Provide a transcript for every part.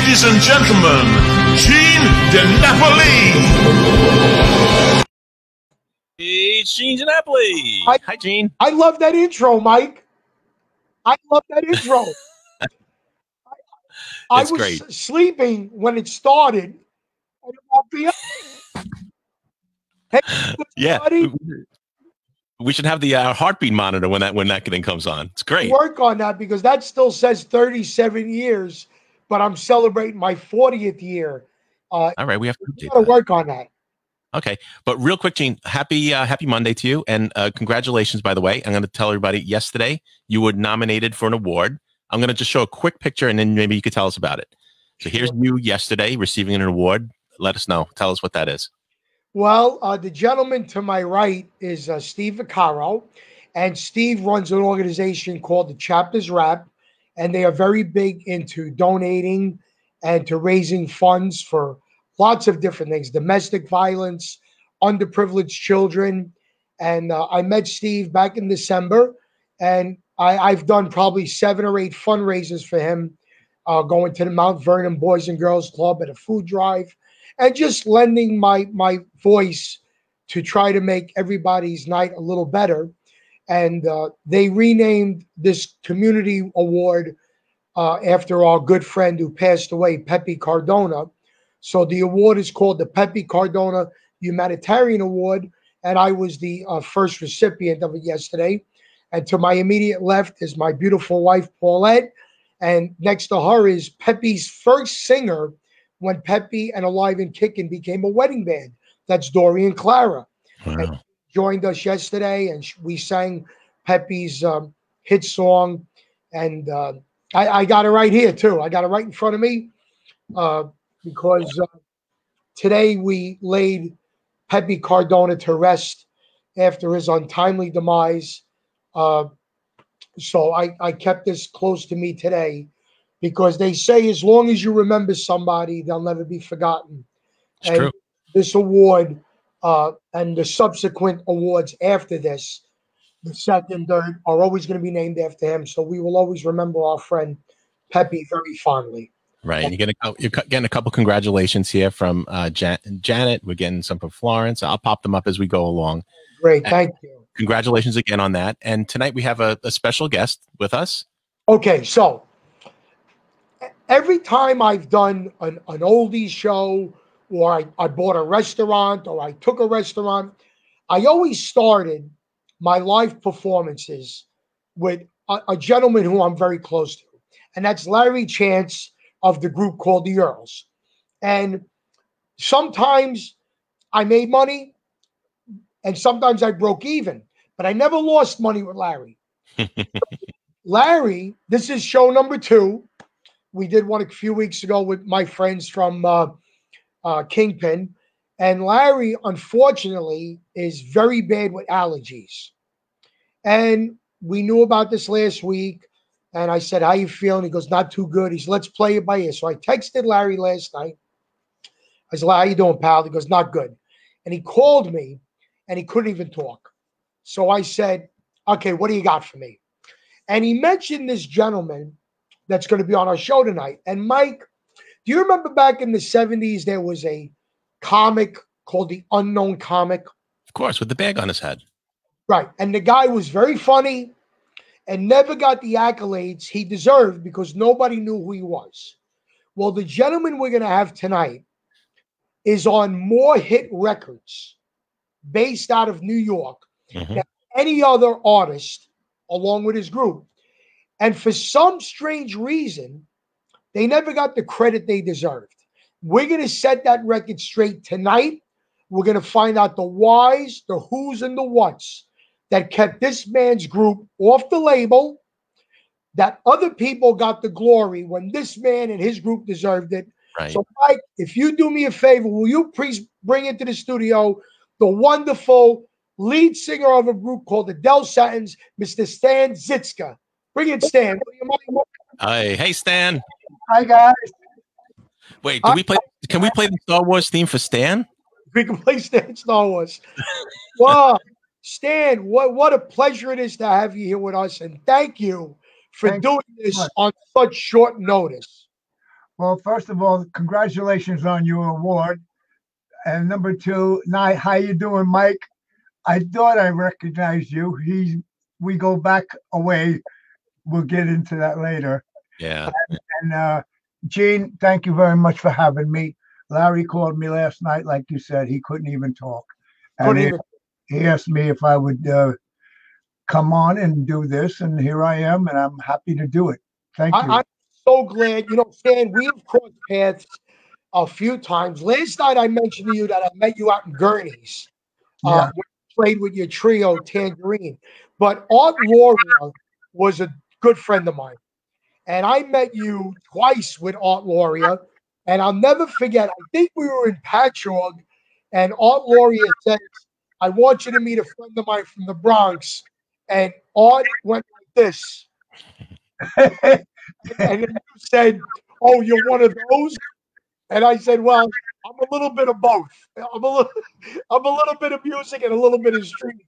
Ladies and gentlemen, Gene DiNapoli. Hey, Gene DiNapoli. Hi, Gene. I love that intro, Mike. I love that intro. I was great. sleeping when it started. And it won't be up. Hey, Yeah. buddy. We should have the heartbeat monitor when that thing comes on. It's great. Work on that because that still says 37 years, but I'm celebrating my 40th year. All right, we have to update gotta that. work on that. Okay, but real quick, Gene, happy Monday to you, and congratulations, by the way. I'm going to tell everybody, yesterday you were nominated for an award. I'm going to just show a quick picture, and then maybe you could tell us about it. So here's you yesterday receiving an award. Let us know. Tell us what that is. Well, the gentleman to my right is Steve Vaccaro, and Steve runs an organization called the Chapters Rap, and they are very big into donating and to raising funds for lots of different things, domestic violence, underprivileged children. And I met Steve back in December, and I've done probably 7 or 8 fundraisers for him, going to the Mount Vernon Boys and Girls Club at a food drive, and just lending my voice to try to make everybody's night a little better. And they renamed this community award after our good friend who passed away, Pepe Cardona. So the award is called the Pepe Cardona Humanitarian Award, and I was the first recipient of it yesterday. And to my immediate left is my beautiful wife, Paulette, and next to her is Pepe's first singer when Pepe and Alive and Kickin' became a wedding band. That's Dorian Clara. Wow. And joined us yesterday, and we sang Pepe's hit song. And I got it right here, too. I got it right in front of me because today we laid Pepe Cardona to rest after his untimely demise. So I kept this close to me today, because they say as long as you remember somebody, they'll never be forgotten. It's and true. This award and the subsequent awards after this, the second, third, are always going to be named after him. So we will always remember our friend Pepe very fondly. Right. And you're getting a couple congratulations here from Janet. We're getting some from Florence. I'll pop them up as we go along. Great. Thank you. Congratulations again on that. And tonight we have a special guest with us. Okay. So every time I've done an oldies show, or I bought a restaurant, or I took a restaurant, I always started my live performances with a gentleman who I'm very close to. And that's Larry Chance of the group called the Earls. And sometimes I made money, and sometimes I broke even, but I never lost money with Larry. Larry, this is show number 2. We did one a few weeks ago with my friends from Kingpin. And Larry, unfortunately, is very bad with allergies. And we knew about this last week. And I said, how you feeling? He goes, not too good. He said, let's play it by ear. So I texted Larry last night. I said, how you doing, pal? He goes, not good. And he called me, and he couldn't even talk. So I said, okay, what do you got for me? And he mentioned this gentleman that's going to be on our show tonight. And Mike, do you remember back in the 70s, there was a comic called The Unknown Comic? Of course, with the bag on his head. Right. And the guy was very funny and never got the accolades he deserved because nobody knew who he was. Well, the gentleman we're going to have tonight is on more hit records based out of New York than any other artist along with his group. And for some strange reason, they never got the credit they deserved. We're going to set that record straight tonight. We're going to find out the whys, the whos, and the whats that kept this man's group off the label, that other people got the glory when this man and his group deserved it. Right. So, Mike, if you do me a favor, will you please bring into the studio the wonderful lead singer of a group called the Dell Satins, Mr. Stan Zizka. Bring it, Stan. Hey, Stan. Hi, guys. Wait, can we play the Star Wars theme for Stan? We can play Stan Star Wars. Wow. Stan, what a pleasure it is to have you here with us, and thank you for doing this on such short notice. Well, first of all, congratulations on your award. And number two, how you doing, Mike? I thought I recognized you. We go back away. We'll get into that later. Yeah. And Gene, thank you very much for having me. Larry called me last night, like you said, he couldn't even talk. And he asked me if I would come on and do this, and here I am, and I'm happy to do it. Thank you. I'm so glad. You know, Stan, we've crossed paths a few times. Last night I mentioned to you that I met you out in Gurney's. Yeah. When you played with your trio, Tangerine. But Art Lauria was a good friend of mine. And I met you twice with Art Lauria. And I'll never forget, I think we were in Patchogue, and Art Lauria said, I want you to meet a friend of mine from the Bronx. And Art went like this. And then you said, oh, you're one of those? And I said, well, I'm a little bit of both. I'm a little bit of music and a little bit of street.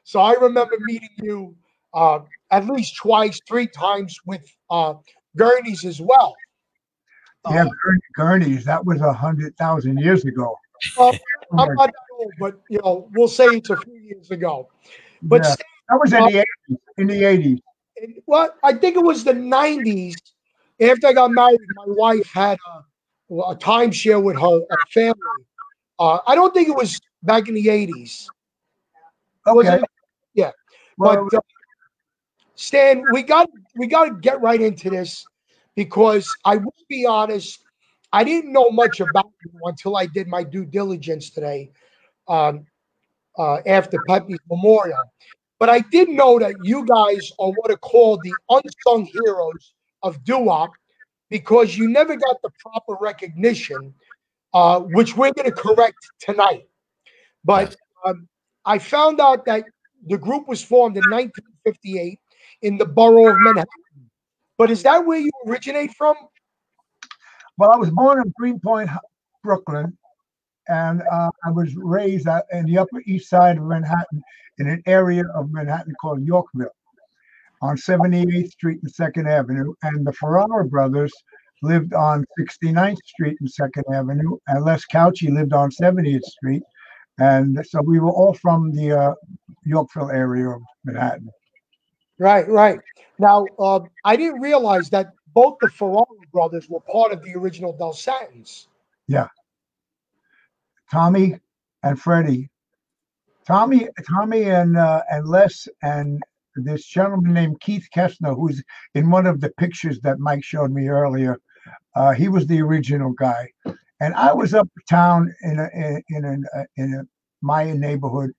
So I remember meeting you at least twice, three times with Gurney's as well. Yeah, Gurney's. That was 100,000 years ago. Well, I'm not that old, but you know, we'll say it's a few years ago. But yeah, that was in the 80s. In the 80s. Well, I think it was the 90s. After I got married, my wife had a timeshare with her family. I don't think it was back in the 80s. Okay. Yeah. Well, but Stan, we got to get right into this, because I will be honest, I didn't know much about you until I did my due diligence today after Pepe's memorial. But I did know that you guys are what are called the unsung heroes of doo-wop, because you never got the proper recognition, which we're going to correct tonight. But I found out that the group was formed in 1958 in the borough of Manhattan. But is that where you originate from? Well, I was born in Greenpoint, Brooklyn, and I was raised in the Upper East Side of Manhattan, in an area of Manhattan called Yorkville, on 78th Street and 2nd Avenue. And the Ferrara brothers lived on 69th Street and 2nd Avenue, and Les Couchy lived on 70th Street. And so we were all from the Yorkville area of Manhattan. Right, right. Now, I didn't realize that both the Ferrara brothers were part of the original Dell Satins. Yeah. Tommy and Freddie. Tommy and Les and this gentleman named Keith Kessler, who's in one of the pictures that Mike showed me earlier. He was the original guy. And I was uptown in a Mayan neighborhood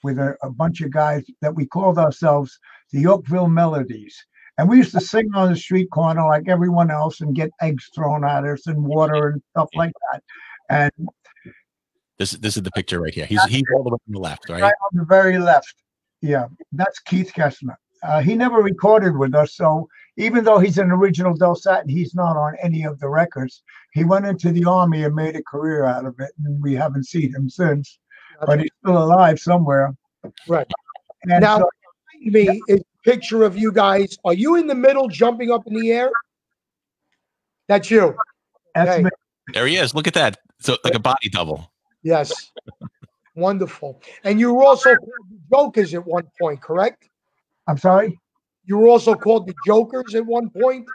with a bunch of guys that we called ourselves the Yorkville Melodies. And we used to sing on the street corner like everyone else and get eggs thrown at us and water and stuff like that. And this is the picture right here. He's all the way on the left, right? Right on the very left. Yeah, that's Keith Kessler. He never recorded with us, so even though he's an original Dell Satin, he's not on any of the records. He went into the Army and made a career out of it, and we haven't seen him since. But he's still alive somewhere. Right. And now, so, behind me is a picture of you guys. Are you in the middle jumping up in the air? That's you. That's me. There he is. Look at that. So like a body double. Yes. Wonderful. And you were also called the Jokers at one point, correct? I'm sorry? You were also called the Jokers at one point?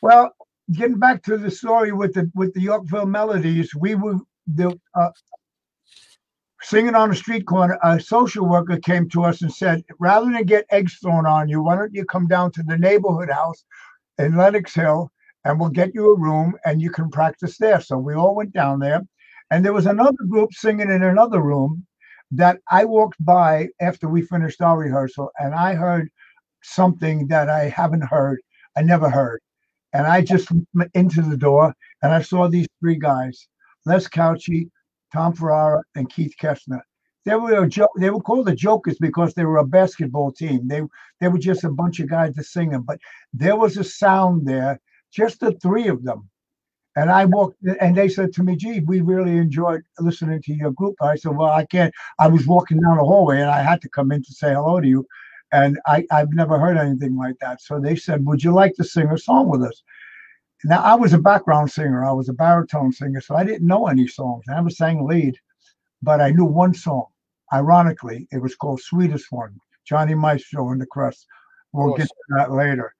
Well, getting back to the story with the Yorkville Melodies, we were singing on the street corner. A social worker came to us and said, rather than get eggs thrown on you, why don't you come down to the neighborhood house in Lenox Hill, and we'll get you a room and you can practice there. So we all went down there. And there was another group singing in another room that I walked by after we finished our rehearsal, and I heard something that I haven't heard. I never heard. And I just went into the door, and I saw these three guys, Les Couchy, Tom Ferrara, and Keith Kessler. They were called the Jokers because they were a basketball team. They were just a bunch of guys to singing, but there was a sound there, just the three of them. And I walked, and they said to me, gee, we really enjoyed listening to your group. I said, well, I can't. I was walking down the hallway, and I had to come in to say hello to you. And I've never heard anything like that. So they said, would you like to sing a song with us? Now, I was a background singer. I was a baritone singer, so I didn't know any songs. I never sang lead, but I knew one song. Ironically, it was called Sweetest One, Johnny Maestro and the Crust. We'll get to that later.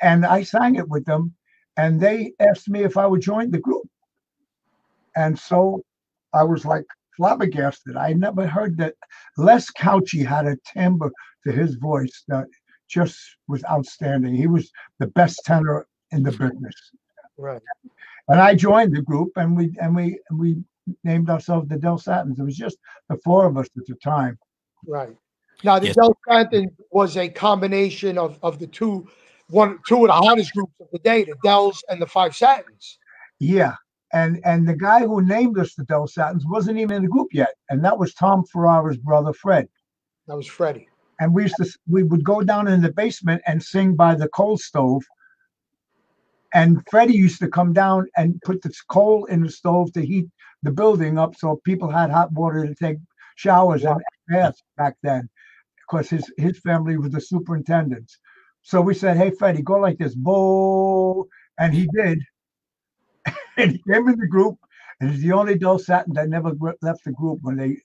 And I sang it with them, and they asked me if I would join the group. And so I was like flabbergasted. I never heard that. Les Couchy had a timbre to his voice that just was outstanding. He was the best tenor in the business. Right. And I joined the group, and we named ourselves the Dell Satins. It was just the four of us at the time. Right. Now the Dell Satins was a combination of the two of the hottest groups of the day, the Dells and the Five Satins. Yeah. And the guy who named us the Dell Satins wasn't even in the group yet. And that was Tom Ferrara's brother, Fred. That was Freddie. And we would go down in the basement and sing by the coal stove. And Freddie used to come down and put the coal in the stove to heat the building up so people had hot water to take showers and baths back then, because his family was the superintendents. So we said, hey, Freddie, go like this, bo, and he did. And he came in the group, and he's the only Dell Satin that never left the group when they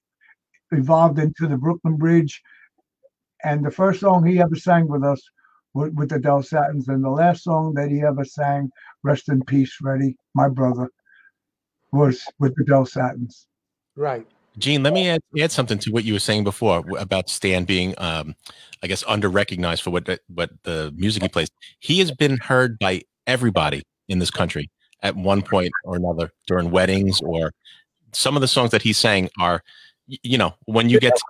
evolved into the Brooklyn Bridge. And the first song he ever sang with us with the Dell Satins, and the last song that he ever sang, rest in peace, Freddie, my brother, was with the Dell Satins. Right. Gene, let me add something to what you were saying before about Stan being, I guess, under-recognized for what the music he plays. He has been heard by everybody in this country at one point or another during weddings, or some of the songs that he sang are, you know, when you get to,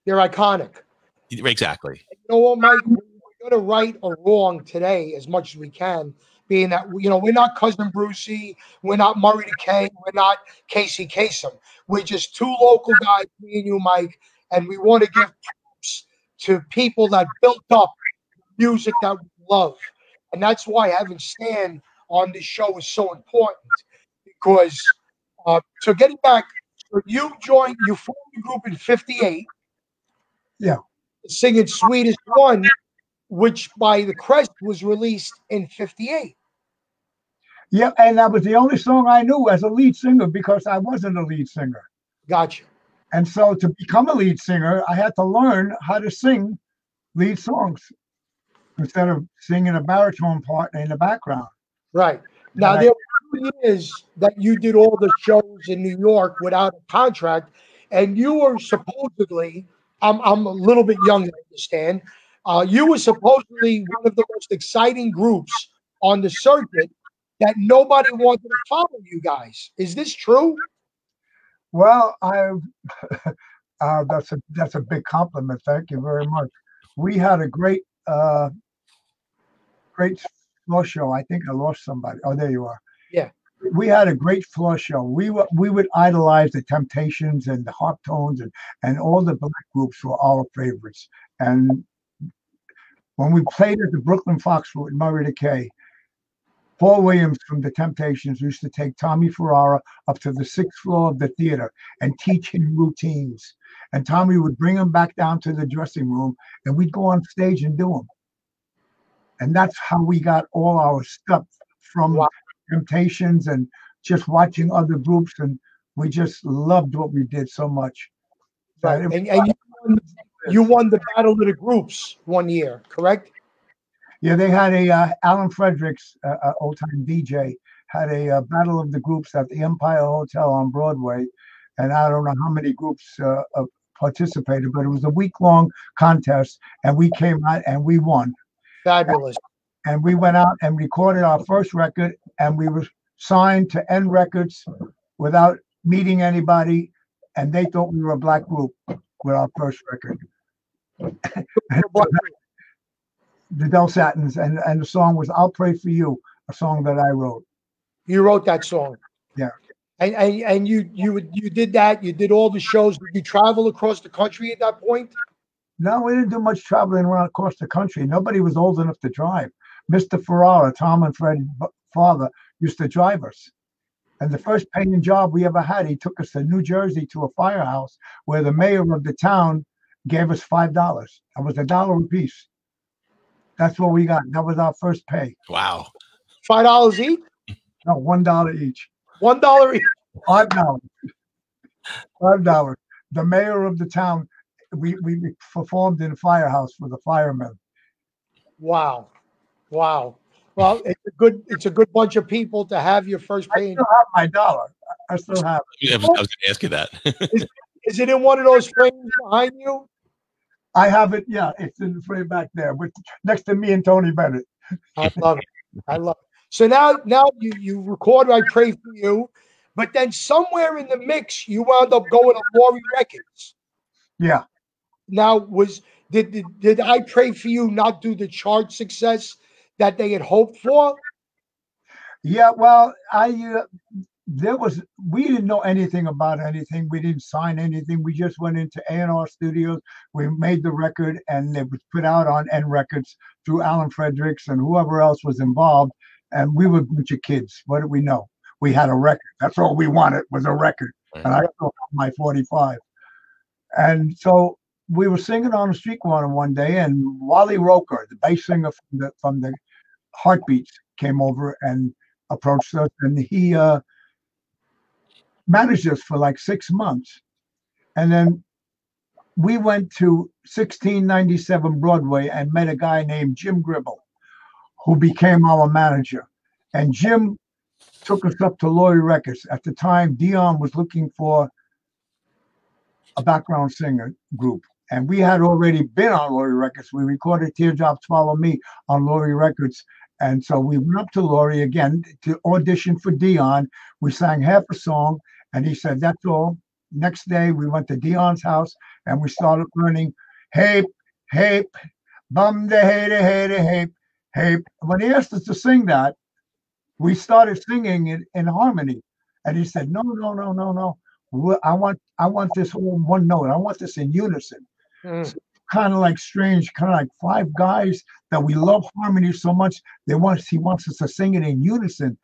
they're iconic. Exactly. You know what, Mike? We're going to right or wrong today as much as we can, being that, you know, we're not Cousin Brucey, we're not Murray the K, we're not Casey Kasem. We're just two local guys, me and you, Mike, and we want to give props to people that built up music that we love. And that's why having Stan on this show is so important, because so getting back, so you formed the group in '58. Yeah. Singing Sweetest One, which by the Crest was released in '58. Yeah, and that was the only song I knew as a lead singer, because I wasn't a lead singer. Gotcha. And so to become a lead singer, I had to learn how to sing lead songs instead of singing a baritone part in the background. Right. Now, there were 2 years that you did all the shows in New York without a contract, and you were supposedly, I'm a little bit young, I understand, you were supposedly one of the most exciting groups on the circuit that nobody wanted to follow you guys. Is this true? Well, that's a big compliment. Thank you very much. We had a great floor show. I think I lost somebody. Oh, there you are. Yeah. We had a great floor show. We would idolize the Temptations and the Harptones, and all the black groups were our favorites. And when we played at the Brooklyn Fox with Murray the K, Paul Williams from the Temptations used to take Tommy Ferrara up to the 6th floor of the theater and teach him routines. And Tommy would bring him back down to the dressing room, and we'd go on stage and do them. And that's how we got all our stuff from Temptations and just watching other groups. And we just loved what we did so much. Right. And you won the Battle of the Groups one year, correct? Yeah, they had Alan Fredericks, old-time DJ, had a Battle of the Groups at the Empire Hotel on Broadway. And I don't know how many groups participated, but it was a week-long contest, and we came out and we won. Fabulous. And we went out and recorded our first record, and we were signed to N Records without meeting anybody, and they thought we were a black group with our first record. The Dell Satins, and the song was "I'll Pray for You," a song that I wrote. You wrote that song. Yeah. And you did that. You did all the shows. Did you travel across the country at that point? No, we didn't do much traveling around across the country. Nobody was old enough to drive. Mr. Ferrara, Tom and Fred's father, used to drive us. And the first paying job we ever had, he took us to New Jersey to a firehouse where the mayor of the town gave us $5. That was $1 a piece. That's what we got. That was our first pay. Wow. $5 each. No, $1 each. $1 each. $5. $5. The mayor of the town. We performed in a firehouse for the firemen. Wow. Well, it's a good bunch of people to have your first I paying. still have my dollar. I still have it. I was going to ask you that. Is it in one of those frames behind you? I have it. Yeah, it's in the frame back there, next to me and Tony Bennett. I love it. I love it. So now you record I Pray For You, but then somewhere in the mix you wound up going to Laurie Records. Yeah. Now did I Pray For You not do the chart success that they had hoped for? Yeah, well, we didn't know anything about anything. We didn't sign anything. We just went into A&R Studios. We made the record, and it was put out on N Records through Alan Fredericks and whoever else was involved. And we were a bunch of kids. What did we know? We had a record. That's all we wanted was a record. Right. And I still have my 45. And so we were singing on the street corner one day, and Wally Roker, the bass singer from the Heartbeats, came over and approached us, and he managed us for like 6 months. And then we went to 1697 Broadway and met a guy named Jim Gribble, who became our manager. And Jim took us up to Laurie Records. At the time, Dion was looking for a background singer group. And we had already been on Laurie Records. We recorded Teardrops Follow Me on Laurie Records. And so we went up to Laurie again to audition for Dion. We sang half a song, and he said, that's all. Next day, we went to Dion's house, and we started learning, Hape, Hape, bum de hape, hape, hape. When he asked us to sing that, we started singing it in harmony. And he said, no. I want this all in one note. I want this in unison. So kind of like strange, kind of like five guys that we love harmony so much. He wants us to sing it in unison.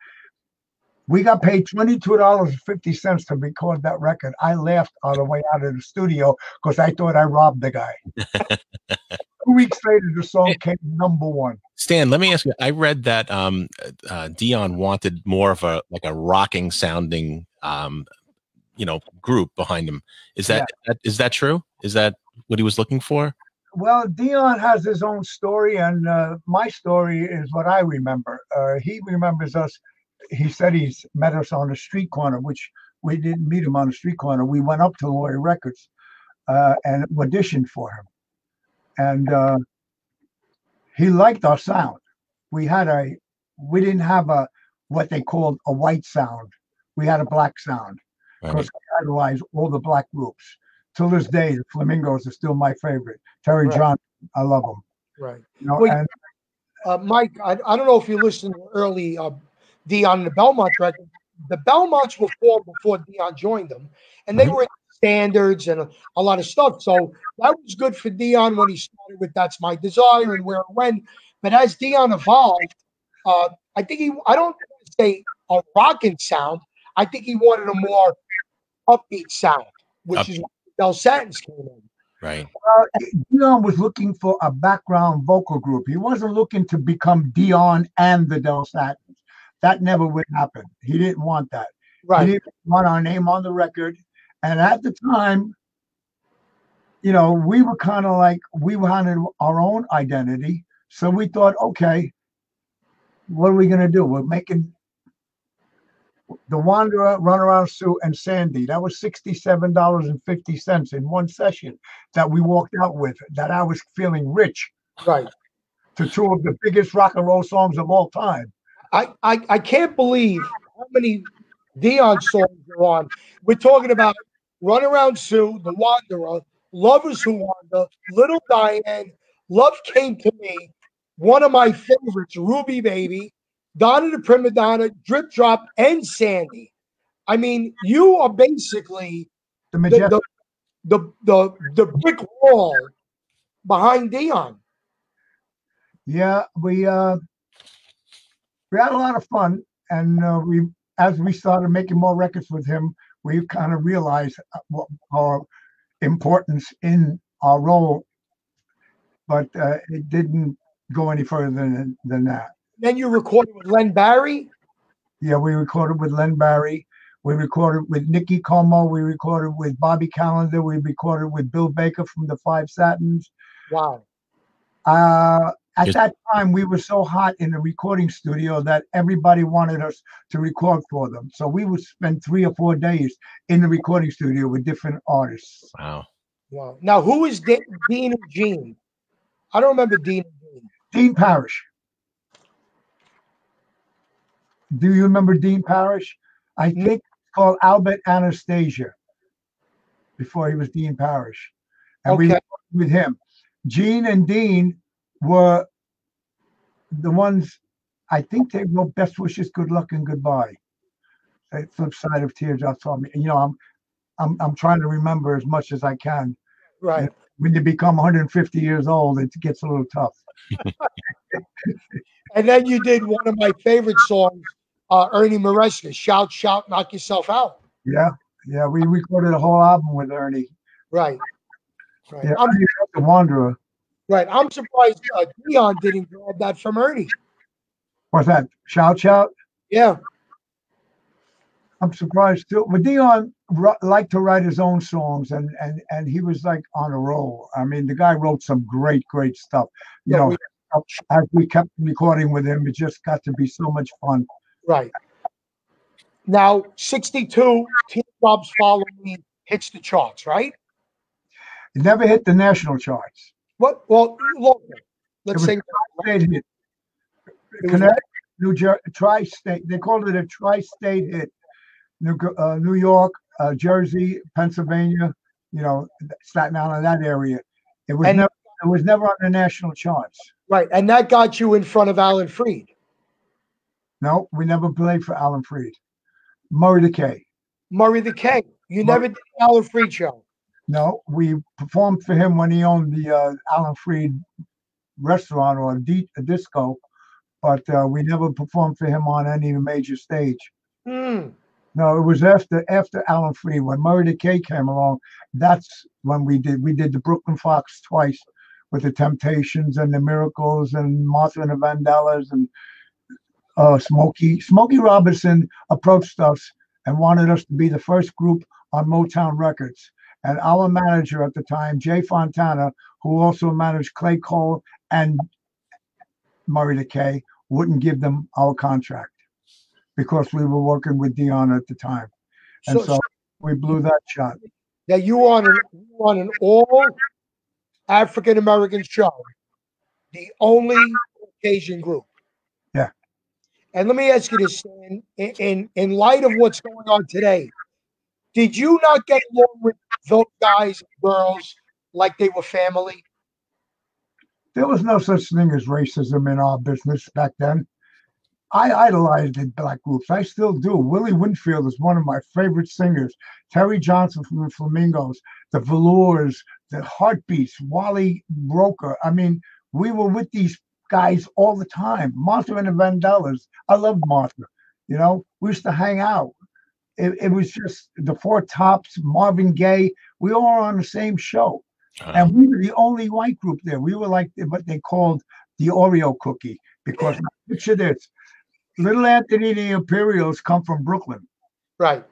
We got paid $22.50 to record that record. I laughed on the way out of the studio because I thought I robbed the guy. 2 weeks later, the song came #1. Stan, let me ask you. I read that Dion wanted more of a rocking sounding group behind him. Is that true? Is that what he was looking for? Well, Dion has his own story, and my story is what I remember. He remembers us. He said he's met us on the street corner, which we didn't meet him on the street corner. We went up to Laurie Records and auditioned for him. And he liked our sound. We didn't have what they called a white sound. We had a black sound because I idolize all the black groups. Till this day, the Flamingos are still my favorite. Terry Johnson, I love them. Right. Mike, I don't know if you listened to early Dion and the Belmonts record. The Belmonts were formed before Dion joined them, and they were in standards and a lot of stuff. So that was good for Dion when he started with That's My Desire and Where It Went. But as Dion evolved, I think I don't say a rocking sound. I think he wanted a more upbeat sound, which is Dell Satins came in. Right. Dion was looking for a background vocal group. He wasn't looking to become Dion and the Dell Satins. That never would happen. He didn't want that. Right. He didn't want our name on the record. And at the time, we were kind of like, we wanted our own identity. So we thought, okay, what are we going to do? We're making The Wanderer, Runaround Sue, and Sandy. That was $67.50 in one session that we walked out with, that I was feeling rich. Right. To two of the biggest rock and roll songs of all time. I can't believe how many Dion songs are on. We're talking about Runaround Sue, The Wanderer, Lovers Who Wander, Little Diane, Love Came to Me, one of my favorites, Ruby Baby, Donna the Prima Donna, Drip Drop, and Sandy. I mean, you are basically the brick wall behind Dion. Yeah, we had a lot of fun, and as we started making more records with him, we kind of realized our importance in our role, but it didn't go any further than that. Then you recorded with Len Barry. Yeah, we recorded with Len Barry. We recorded with Nicky Como. We recorded with Bobby Callender. We recorded with Bill Baker from the Five Satins. Wow. At that time, we were so hot in the recording studio that everybody wanted us to record for them. So we would spend 3 or 4 days in the recording studio with different artists. Wow. Wow. Now, who is Dean and Gene? I don't remember Dean and Gene. Dean Parrish. Do you remember Dean Parrish? I think it's called Albert Anastasia before he was Dean Parrish. And we worked with him. Gene and Dean were the ones, I think they wrote Best Wishes, Good Luck, and Goodbye. The flip side of Teardrops on Me. You know, I'm trying to remember as much as I can. Right. And when you become 150 years old, it gets a little tough. And then you did one of my favorite songs, Ernie Maresca, Shout, Shout, Knock Yourself Out. Yeah. Yeah. We recorded a whole album with Ernie. Right. Right. Yeah, I'm the Wanderer. Right. I'm surprised Dion didn't grab that from Ernie. What's that? Shout, Shout? Yeah. I'm surprised too. But Dion liked to write his own songs, and he was like on a roll. I mean, the guy wrote some great stuff. You know, as we kept recording with him, it just got to be so much fun. Right. Now, 62, Teardrops Follow Me hits the charts, right? It never hit the national charts. What? Well, local. Let's say tri-state hit. Connecticut, New Jersey, tri-state. They called it a tri-state hit. New York, Jersey, Pennsylvania, you know, Staten Island, that area. It was never on the national charts. Right, and that got you in front of Alan Freed. No, we never played for Alan Freed. Murray the K. Murray the K. You never did the Alan Freed show. No, we performed for him when he owned the Alan Freed restaurant or a disco, but we never performed for him on any major stage. No, it was after Alan Freed, when Murray the K came along. That's when we did the Brooklyn Fox twice with the Temptations and the Miracles and Martha and the Vandellas and Smokey Robinson approached us and wanted us to be the first group on Motown Records. And our manager at the time, Jay Fontana, who also managed Clay Cole and Murray the K, wouldn't give them our contract because we were working with Dion at the time. And so we blew that shot. Now you were on an all African American show, the only Caucasian group. Yeah. And let me ask you this, in light of what's going on today, did you not get along with those guys and girls like they were family? There was no such thing as racism in our business back then. I idolized the black groups. I still do. Willie Winfield is one of my favorite singers. Terry Johnson from the Flamingos, the Velours, the Heartbeats, Wally Roker. I mean, we were with these guys all the time. Martha and the Vandellas. I loved Martha. You know, we used to hang out. It was just the Four Tops, Marvin Gaye. We all were on the same show. And we were the only white group there. We were like what they called the Oreo cookie. Because picture this. Little Anthony and the Imperials come from Brooklyn. Right.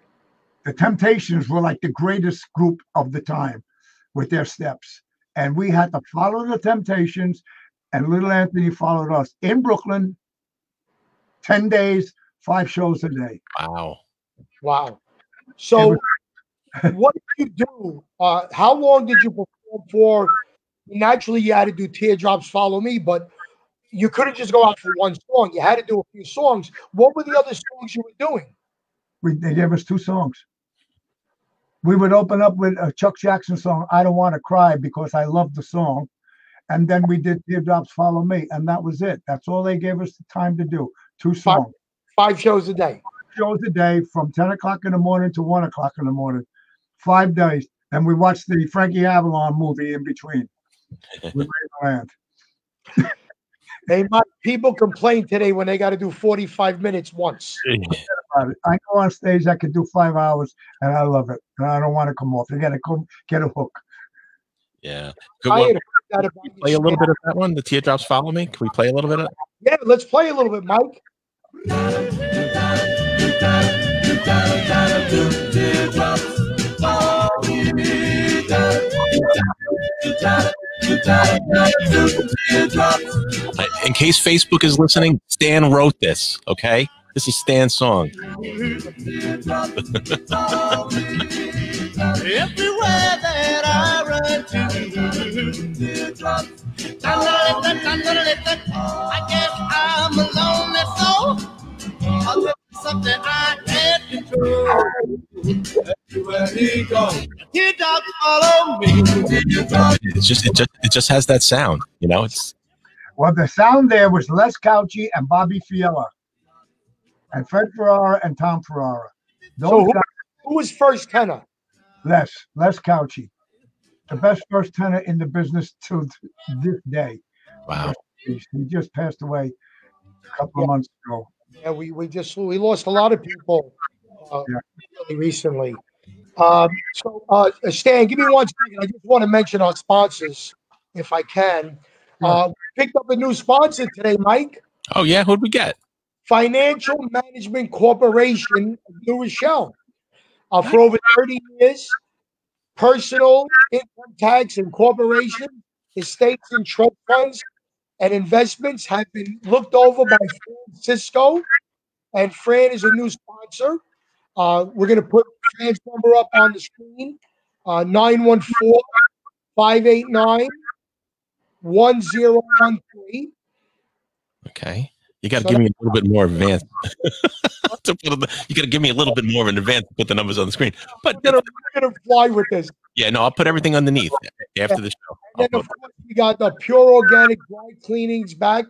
The Temptations were like the greatest group of the time with their steps. And we had to follow the Temptations, and Little Anthony followed us in Brooklyn, 10 days, 5 shows a day. Wow. Wow. So what did you do? How long did you perform for? Naturally, you had to do Teardrops Follow Me, but you couldn't just go out for one song. You had to do a few songs. What were the other songs you were doing? They gave us 2 songs. We would open up with a Chuck Jackson song, I Don't Want to Cry, because I loved the song. And then we did Teardrops Follow Me, and that was it. That's all they gave us the time to do. 2 songs. 5 shows a day. 5 shows a day from 10 o'clock in the morning to 1 o'clock in the morning. 5 days. And we watched the Frankie Avalon movie in between. With Land. People complain today when they got to do 45 minutes once. I go on stage, I could do 5 hours, and I love it. And I don't want to come off. You got to come get a hook. Yeah. Good I one. had heard that about Play a little bit of that one. The Teardrops Follow Me. Can we play a little bit of it? Yeah, let's play a little bit, Mike. In case Facebook is listening, Stan wrote this, okay? This is Stan's song. Everywhere that I run to, I guess I'm a lonely soul. Something I can't control. Everywhere he goes, teardrops follow me. It just has that sound, you know. It's Well, the sound there was Les Couchy and Bobby Fiella, and Fred Ferrara and Tom Ferrara. Those So guys, who was first tenor? Les Couchy, the best first tenor in the business to this day. wow. He just passed away a couple of months ago. Yeah, we lost a lot of people Yeah. really recently. Stan, give me 1 second. I just want to mention our sponsors, if I can. We picked up a new sponsor today, Mike. Oh yeah, who'd we get? Financial Management Corporation of New Rochelle. For over 30 years, personal income tax and corporation, estates and trust funds, and investments have been looked over by Francisco, and Fran is a new sponsor. We're going to put Fran's number up on the screen, 914-589-1013. Okay. You got to give me a little bit more advance. You got to give me a little bit more of an advance to put the numbers on the screen. But We're going to fly with this. yeah, no, I'll put everything underneath after the show. And then, of course, we got the Pure Organic Dry Cleanings back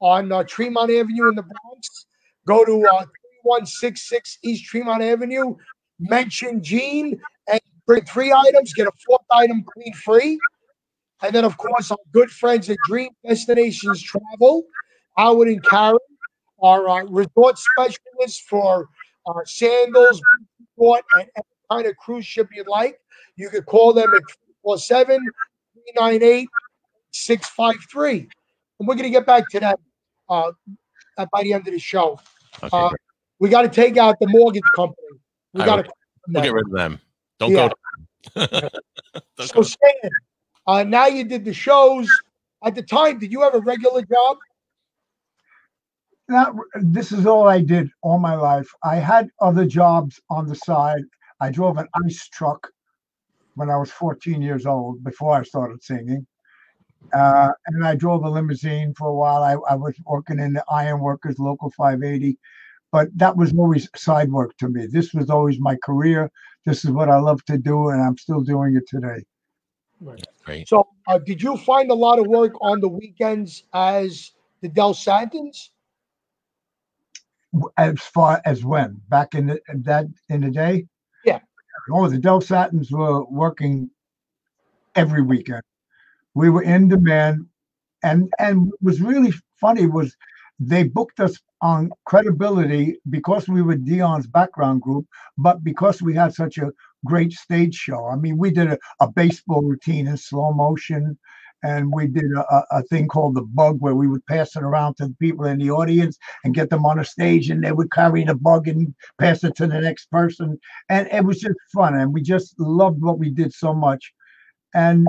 on Tremont Avenue in the Bronx. Go to 3166 East Tremont Avenue. Mention Gene and bring 3 items. Get a 4th item clean free. And then, of course, our good friends at Dream Destinations Travel, Howard and Karen, are resort specialists for sandals, resort, and any kind of cruise ship you'd like. You could call them at 347-398-653. And we're going to get back to that by the end of the show. Okay, we got to take out the mortgage company. We'll get rid of them. Don't go. So, Stan, now you did the shows. At the time, did you have a regular job? This is all I did all my life. I had other jobs on the side. I drove an ice truck when I was 14 years old, before I started singing. And I drove a limousine for a while. I was working in the Iron Workers Local 580, but that was always side work to me. This was always my career. This is what I love to do, and I'm still doing it today. Right. Great. So, did you find a lot of work on the weekends as the Dell Satins? As far as when? Back in the day? Yeah. Oh, the Dell Satins were working every weekend. We were in demand, and what was really funny was they booked us on credibility because we were Dion's background group, but because we had such a great stage show. I mean, we did a baseball routine in slow motion, and we did a thing called the bug, where we would pass it around to the people in the audience and get them on a stage, and they would carry the bug and pass it to the next person. And it was just fun, and we just loved what we did so much. And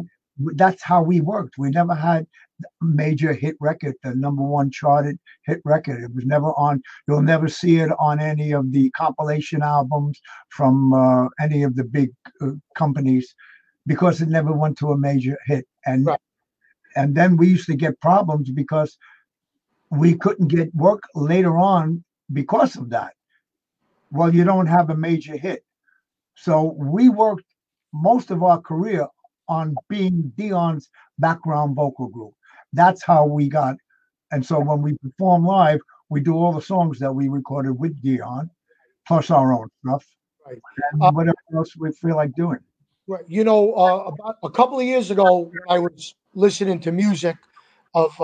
that's how we worked. We never had a major hit record, the #1 charted hit record. It was never on. You'll never see it on any of the compilation albums from any of the big companies, because it never went to a major hit. And right. And then we used to get problems because we couldn't get work later on because of that. Well, you don't have a major hit. So we worked most of our career on being Dion's background vocal group. That's how we got. And so when we perform live, we do all the songs that we recorded with Dion, plus our own stuff, Right. and whatever else we feel like doing. Right. You know, about a couple of years ago, when I was listening to music of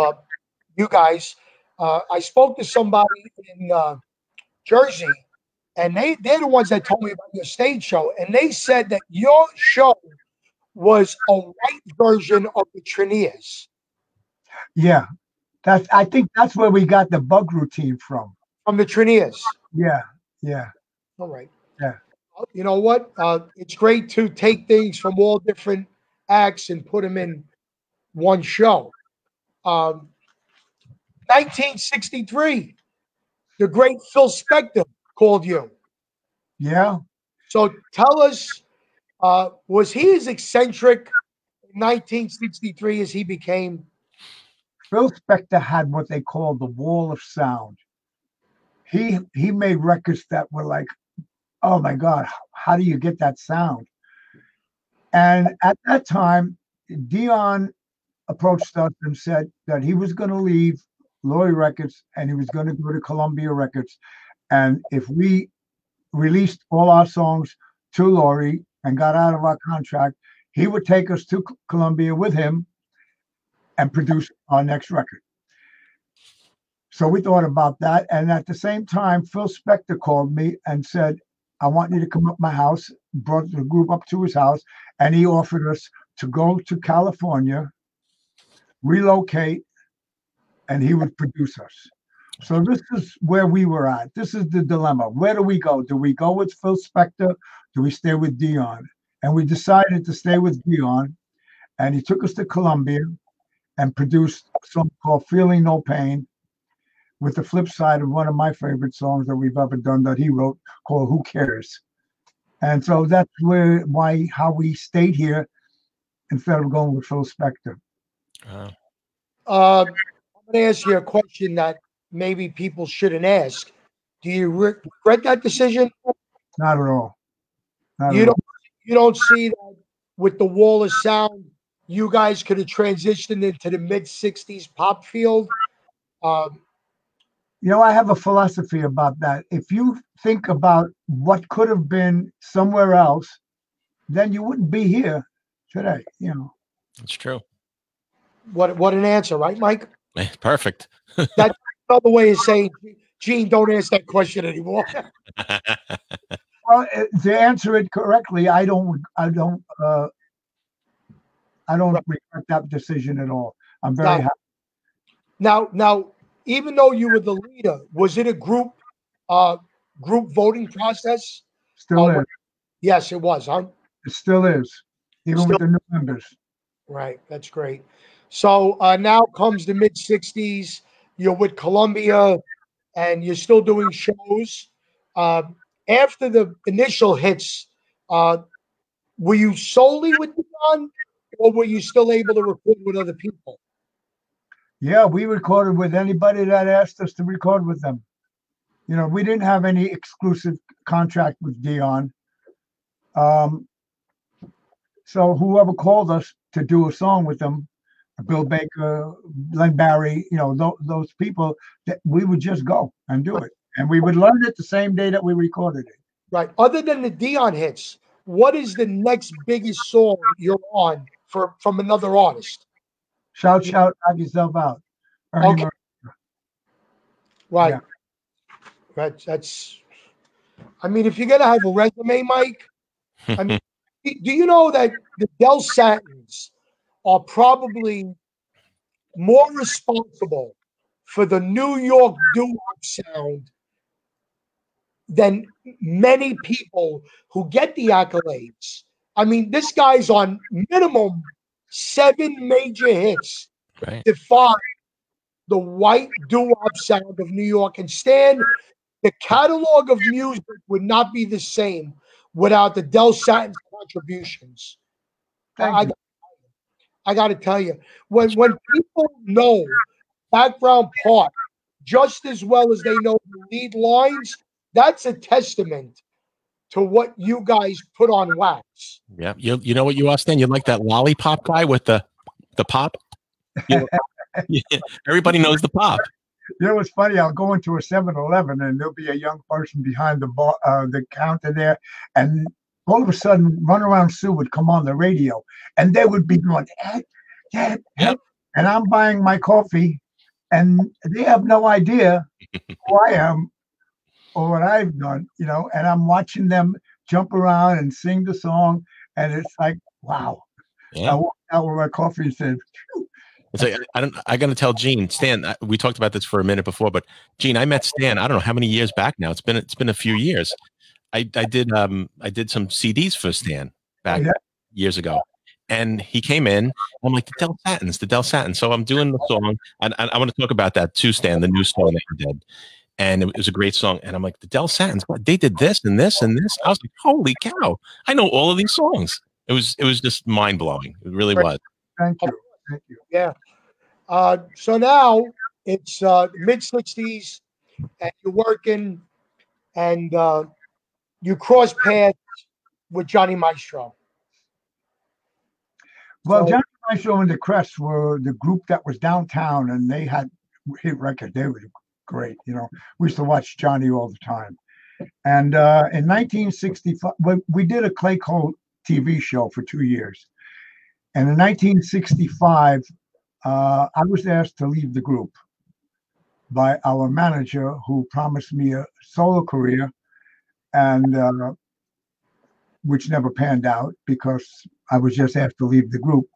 you guys, I spoke to somebody in Jersey, and they're the ones that told me about your stage show, and they said that your show was a white version of the Trineas. Yeah, I think that's where we got the bug routine from. From the Trineas. Yeah, yeah. All right. Yeah. You know what? It's great to take things from all different acts and put them in one show. 1963, the great Phil Spector called you. Yeah. So tell us, was he as eccentric in 1963 as he became? Phil Spector had what they call the wall of sound. He made records that were like, oh my God, how do you get that sound? And at that time, Dion approached us and said that he was going to leave Laurie Records and he was going to go to Columbia Records. And if we released all our songs to Laurie and got out of our contract, he would take us to Columbia with him and produce our next record. So we thought about that. And at the same time, Phil Spector called me and said, I want you to come up my house, brought the group up to his house, and he offered us to go to California, relocate, and he would produce us. So this is where we were at. This is the dilemma. Where do we go? Do we go with Phil Spector? Do we stay with Dion? And we decided to stay with Dion, and he took us to Columbia and produced a song called Feeling No Pain, with the flip side of one of my favorite songs that we've ever done that he wrote called Who Cares? And so that's how we stayed here instead of going with Phil Spector. I'm going to ask you a question that maybe people shouldn't ask. Do you regret that decision? Not at all. You don't see that with the wall of sound, you guys could have transitioned into the mid-'60s pop field? I have a philosophy about that. If you think about what could have been somewhere else, then you wouldn't be here today. It's true. What an answer, right, Mike? Perfect. That's another way of saying, Gene, don't ask that question anymore. Well, to answer it correctly, I don't regret that decision at all. I'm very happy. Now, even though you were the leader, was it a group voting process? Still is. Yes, it was, huh? It still is, even with the new members. Right, that's great. So now comes the mid-'60s. You're with Columbia, and you're still doing shows. After the initial hits, were you solely with Dion, or were you still able to record with other people? Yeah, we recorded with anybody that asked us to record with them. We didn't have any exclusive contract with Dion. So whoever called us to do a song with them, Bill Baker, Len Barry, those people, that we would just go and do it. And we would learn it the same day that we recorded it. Right. Other than the Dion hits, what is the next biggest song you're on from another artist? Shout, knock yourself out. Okay. Right. Yeah. That's. I mean, if you're gonna have a resume, Mike. I mean, do you know that the Dell Satins are probably more responsible for the New York doo-wop sound than many people who get the accolades? I mean, this guy's on minimum 7 major hits. Right. Define the white doo-wop sound of New York. And Stan, the catalog of music would not be the same without the Dell Satins contributions. I got to tell you, when people know background part just as well as they know the lead lines, that's a testament to what you guys put on wax. Yeah, you know what you are, Stan? You like that lollipop guy with the pop? Everybody knows the pop. It's funny. I'll go into a 7-Eleven and there'll be a young person behind the bar, the counter there, and all of a sudden, Runaround Sue would come on the radio, and they would be going, Dad. And I'm buying my coffee, and they have no idea who I am or what I've done, and I'm watching them jump around and sing the song, and it's like, wow. Yeah. I walked out with my coffee and said, It's like, I got to tell Gene, Stan, we talked about this for a minute before, but Gene, I met Stan, I don't know how many years back now. It's been a few years. I did some CDs for Stan back years ago. And he came in. I'm like, the Dell Satins. So I'm doing the song. And I want to talk about that too, Stan, the new song that you did. And it was a great song. And I'm like, the Dell Satins, they did this and this and this. I was like, holy cow. I know all of these songs. It was just mind blowing. It really was. thank you. Thank you. Yeah. So now it's mid-60s, and you're working, and you cross paths with Johnny Maestro. Well, So- Johnny Maestro and the Crests were the group that was downtown, and they had hit records. They were great. You know, we used to watch Johnny all the time. And in 1965, we did a Clay Cole TV show for 2 years. And in 1965, I was asked to leave the group by our manager, who promised me a solo career, and which never panned out because I was just asked to leave the group.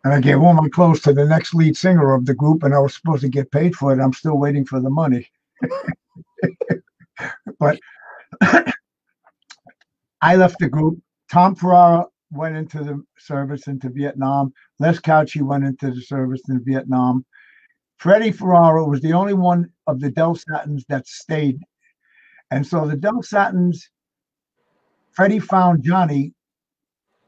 And I gave all my clothes to the next lead singer of the group, and I was supposed to get paid for it. I'm still waiting for the money. But I left the group. Tom Ferrara went into the service into Vietnam. Les Cauchy went into the service in Vietnam. Freddie Ferrara was the only one of the Dell Satins that stayed. And so the Dell Satins, Freddie found Johnny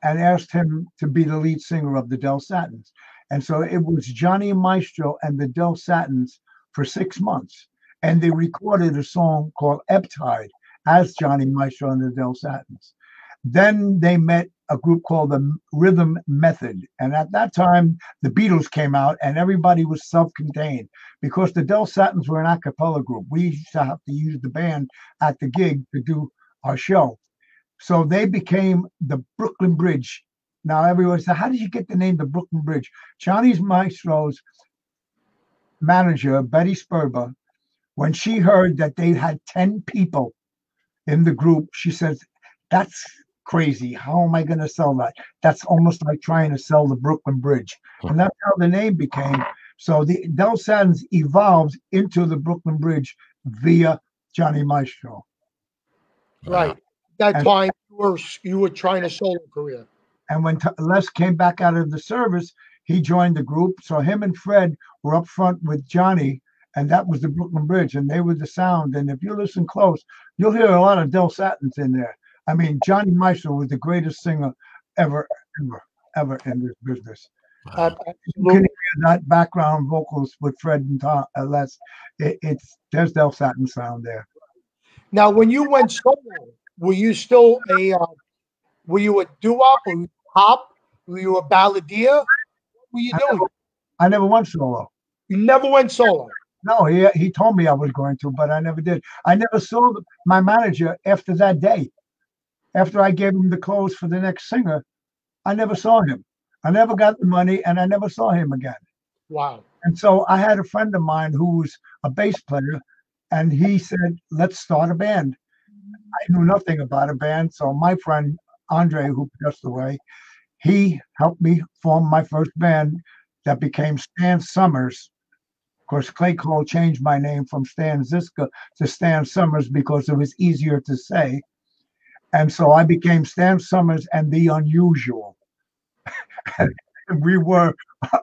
and asked him to be the lead singer of the Dell Satins. And so it was Johnny Maestro and the Dell Satins for 6 months. And they recorded a song called Ebb Tide as Johnny Maestro and the Dell Satins. Then they met a group called the Rhythm Method. And at that time, the Beatles came out and everybody was self-contained because the Dell Satins were an a cappella group. We used to have to use the band at the gig to do our show. So they became the Brooklyn Bridge. Now everyone said, how did you get the name the Brooklyn Bridge? Johnny Maestro's manager, Betty Sperber, when she heard that they had 10 people in the group, she says, that's crazy. How am I going to sell that? That's almost like trying to sell the Brooklyn Bridge. And that's how the name became. So the Dell Satins evolved into the Brooklyn Bridge via Johnny Maestro. Right. That time you were trying a solo career. And when Les came back out of the service, he joined the group. So him and Fred were up front with Johnny, and that was the Brooklyn Bridge, and they were the sound. And if you listen close, you'll hear a lot of Dell Satins in there. I mean, Johnny Maestro was the greatest singer ever in this business. You can hear that background vocals with Fred and Tom, Les. There's Dell Satin sound there. Now, when you went solo, were you still were you a doo-wop or pop? Were you a balladeer? What were you doing? I never went solo. You never went solo? No, he told me I was going to, but I never did. I never saw my manager after that day. After I gave him the clothes for the next singer, I never saw him. I never got the money, and I never saw him again. Wow. And so I had a friend of mine who was a bass player, and he said, let's start a band. I knew nothing about a band, so my friend Andre, who passed away, he helped me form my first band that became Stan Summers. Of course, Clay Cole changed my name from Stan Zizka to Stan Summers because it was easier to say. And so I became Stan Summers and the Unusual. We were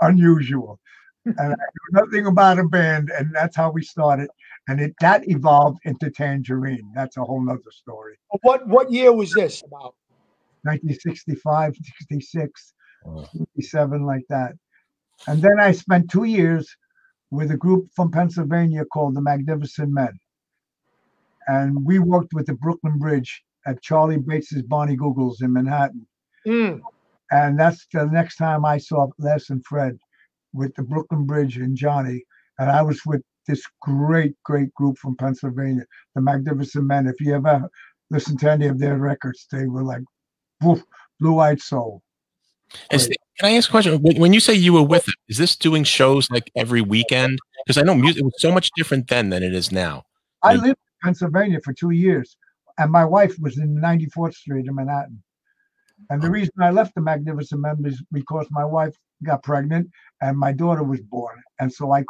unusual. And I knew nothing about a band, and that's how we started. And that evolved into Tangerine. That's a whole nother story. What year was this about? 1965, 66, 67, like that. And then I spent 2 years with a group from Pennsylvania called the Magnificent Men. And we worked with the Brooklyn Bridge at Charlie Bates's Barney Google's in Manhattan. And that's the next time I saw Les and Fred with the Brooklyn Bridge and Johnny. And I was with this great group from Pennsylvania, the Magnificent Men. If you ever listen to any of their records, they were like, woof, blue-eyed soul. Can I ask a question? When you say you were with it, is this doing shows like every weekend? Because I know music was so much different then than it is now. I lived in Pennsylvania for 2 years, and my wife was in 94th Street in Manhattan. And the reason I left the Magnificent Men is because my wife got pregnant and my daughter was born. And so I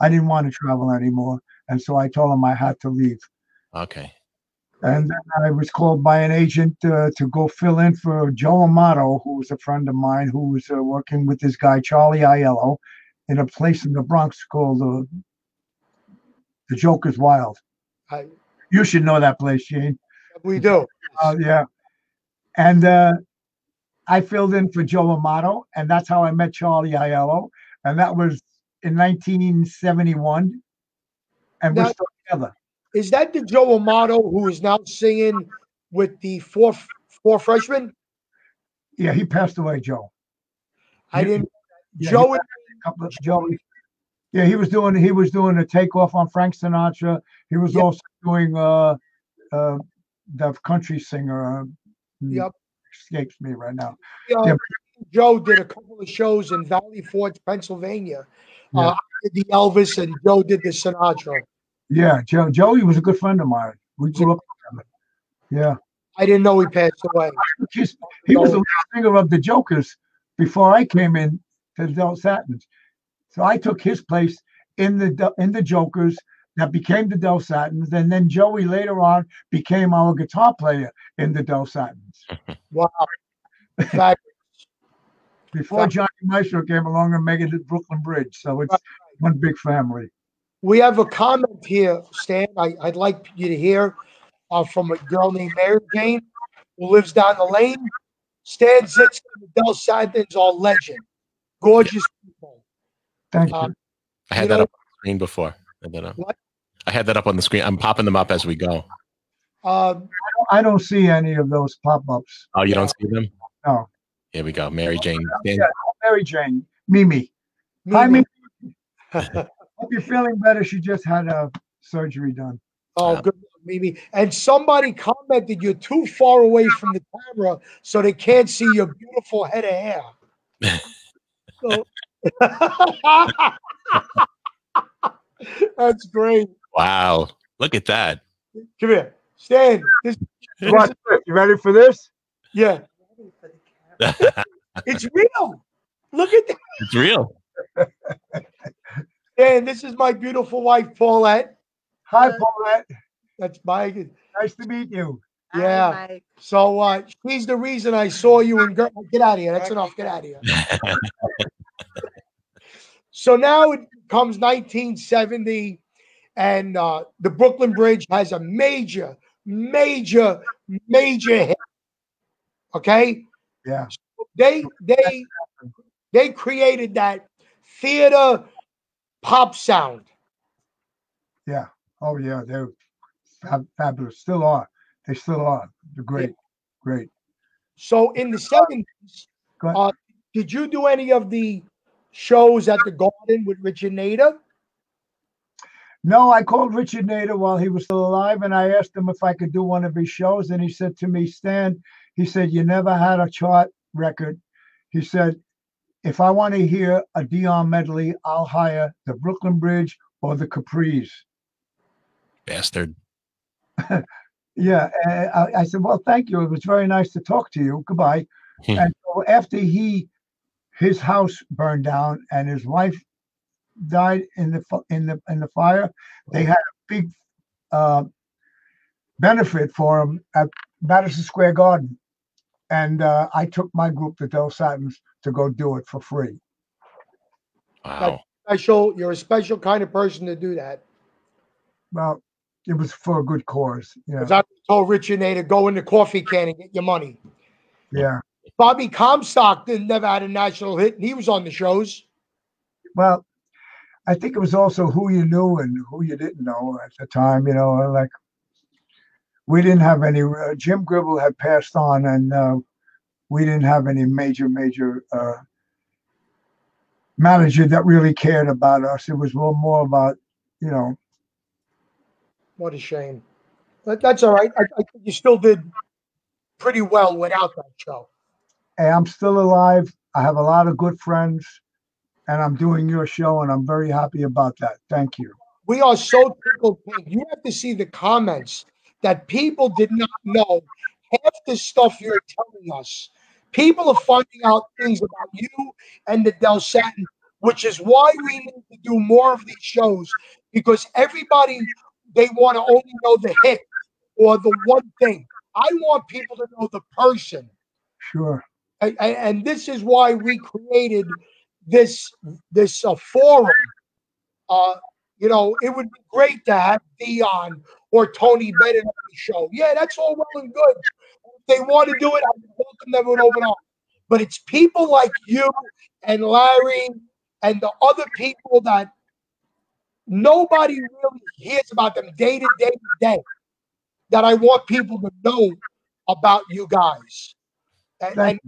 didn't want to travel anymore. And so I told him I had to leave. Okay. And then I was called by an agent to go fill in for Joe Amato, who was a friend of mine, who was working with this guy, Charlie Aiello, in a place in the Bronx called the Joker's Wild. You should know that place, Gene. We do. Yeah. And I filled in for Joe Amato, and that's how I met Charlie Aiello. And that was in 1971. And we're still together. Is that the Joe Amato who is now singing with the four freshmen? Yeah, he passed away, Joe. I didn't. Yeah, Joe. Joe. Yeah, he was doing a takeoff on Frank Sinatra. He was also doing the country singer. Yep. Escapes me right now. Joe did a couple of shows in Valley Forge, Pennsylvania. I did the Elvis, and Joe did the Sinatra. Yeah, Joey was a good friend of mine. We grew up together. Yeah. I didn't know he passed away. He was the lead singer of the Jokers before I came in to the Dell Satins. So I took his place in the Jokers that became the Dell Satins, and then Joey later on became our guitar player in the Dell Satins. Wow. Before Johnny Maestro came along and made it at Brooklyn Bridge. So it's one big family. We have a comment here, Stan. I'd like you to hear from a girl named Mary Jane who lives down the lane. Stan Zizka and the Dell Satins are legend. Gorgeous people. Thank you. I had that up on the screen before. What? I had that up on the screen. I'm popping them up as we go. I don't see any of those pop-ups. Oh, you don't see them? No. Here we go. Mary Jane. Yeah, Mary Jane. Mimi. Hi, Mimi. Hope you're feeling better. She just had a surgery done. Oh, good, Mimi. And somebody commented you're too far away from the camera, so they can't see your beautiful head of hair. So, that's great. Wow. Look at that. Come here. Stan. You ready for this? Yeah. It's real. Look at that. It's real. And this is my beautiful wife, Paulette. Hi, Paulette. That's my. Nice to meet you. Yeah. Hi, so she's the reason I saw you and get out of here. That's enough. Get out of here. So now it comes 1970, and the Brooklyn Bridge has a major hit. Okay. Yeah. They created that theater pop sound. Yeah. Oh yeah, they're fabulous. Still are. They still are. They're great. Great. So in the 70s, did you do any of the shows at the Garden with Richard Nader? No, I called Richard Nader while he was still alive, and I asked him if I could do one of his shows, and he said to me, Stan, he said, you never had a chart record. He said, if I want to hear a Dion medley, I'll hire the Brooklyn Bridge or the Capris. Bastard. Yeah. I said, well, thank you. It was very nice to talk to you. Goodbye. And so after his house burned down and his wife died in the fire, they had a big benefit for him at Madison Square Garden. And I took my group, the Dell Satins, to go do it for free. Wow. You're a special kind of person to do that. Well, it was for a good cause. Yeah. I told Richard Nader, go in the coffee can and get your money. Yeah. Bobby Comstock never had a national hit, and he was on the shows. Well, I think it was also who you knew and who you didn't know at the time. You know, like we didn't have any. Jim Gribble had passed on, and we didn't have any major manager that really cared about us. It was more about, you know. What a shame. But that's all right. I think you still did pretty well without that show. Hey, I'm still alive. I have a lot of good friends, and I'm doing your show, and I'm very happy about that. Thank you. We are so tickled pink. You have to see the comments that people did not know half the stuff you're telling us People are finding out things about you and the Dell Satin, which is why we need to do more of these shows, because everybody, they want to only know the hit or the one thing. I want people to know the person. Sure. And this is why we created this forum. You know, it would be great to have Dion or Tony Bennett on the show. Yeah, that's all well and good. If they want to do it, I would welcome them with open arms. But it's people like you and Larry and the other people that nobody really hears about them day to day to day, that I want people to know about you guys. And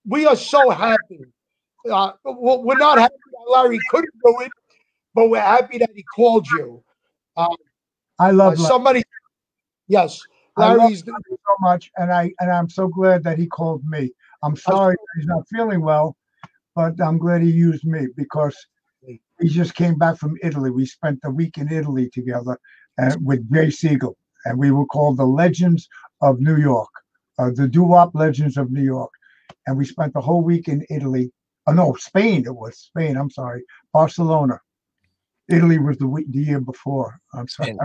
we are so happy. We're not happy that Larry couldn't do it, but we're happy that he called you. I love somebody. Yes, Larry's so much, and I'm so glad that he called me. I'm sorry he's not feeling well, but I'm glad he used me because he just came back from Italy. We spent the week in Italy together with Jay Siegel, and we were called the Legends of New York, the doo-wop Legends of New York, and we spent the whole week in Italy. Oh no, Spain. It was Spain. I'm sorry, Barcelona. Italy was the year before. I'm sorry.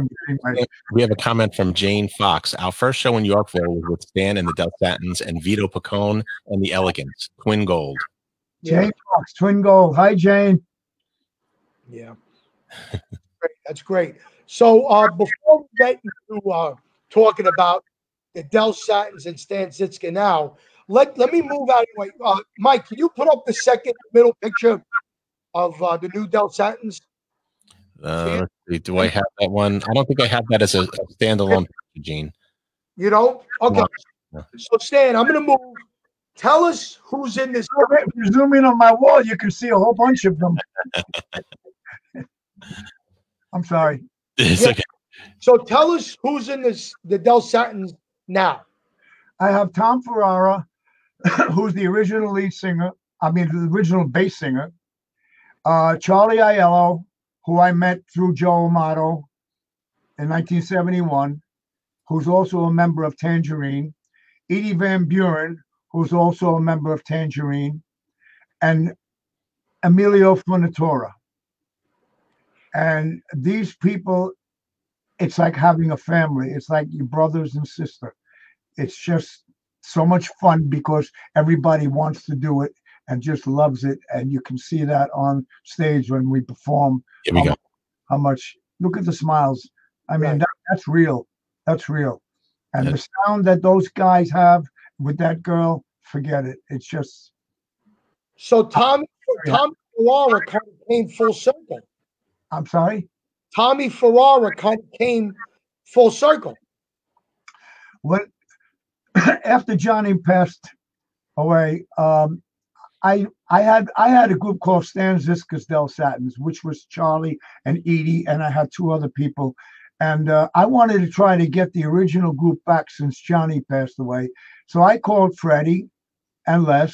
We have a comment from Jane Fox. Our first show in Yorkville was with Stan and the Dell Satins and Vito Pacone and the Elegants, Twin Gold. Jane Fox, Twin Gold. Hi, Jane. Yeah. Great. That's great. So before we get into talking about the Dell Satins and Stan Zizka now, let me move out anyway. Mike, can you put up the second middle picture of the new Dell Satins? Do I have that one? I don't think I have that as a standalone picture, Gene. You know? Okay. No. So, Stan, I'm going to move. Tell us who's in this. If you zoom in on my wall, you can see a whole bunch of them. I'm sorry. It's okay. So tell us who's in the Dell Satins now. I have Tom Ferrara, who's the original lead singer. I mean, the original bass singer. Charlie Aiello, who I met through Joe Amato in 1971, who's also a member of Tangerine. Edie Van Buren, who's also a member of Tangerine. And Emilio Funatora. And these people, it's like having a family. It's like your brothers and sister. It's just so much fun because everybody wants to do it and just loves it. And you can see that on stage when we perform. Here we go. How much, look at the smiles. I mean, that's real. That's real. And the sound that those guys have with that girl, forget it. It's just. So Tommy Ferrara kind of came full circle. I'm sorry? Tommy Ferrara kind of came full circle. When after Johnny passed away, I had a group called Stan Zizka's Dell Satins, which was Charlie and Edie, and I had two other people. And I wanted to try to get the original group back since Johnny passed away. So I called Freddie and Les,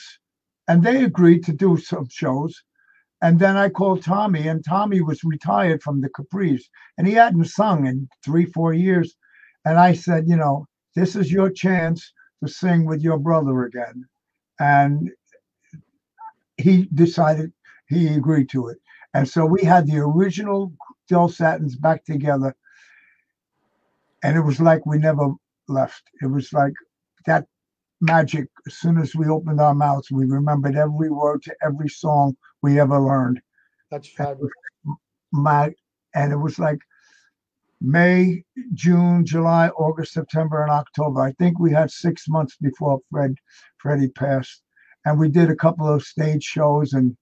and they agreed to do some shows. And then I called Tommy, and Tommy was retired from the Capris, and he hadn't sung in 3-4 years. And I said, you know, this is your chance to sing with your brother again. And he decided, he agreed to it. And so we had the original Dell Satins back together. And it was like we never left. It was like that magic. As soon as we opened our mouths, we remembered every word to every song we ever learned. That's fabulous. And it was like May, June, July, August, September, and October. I think we had 6 months before Freddie passed. And we did a couple of stage shows, and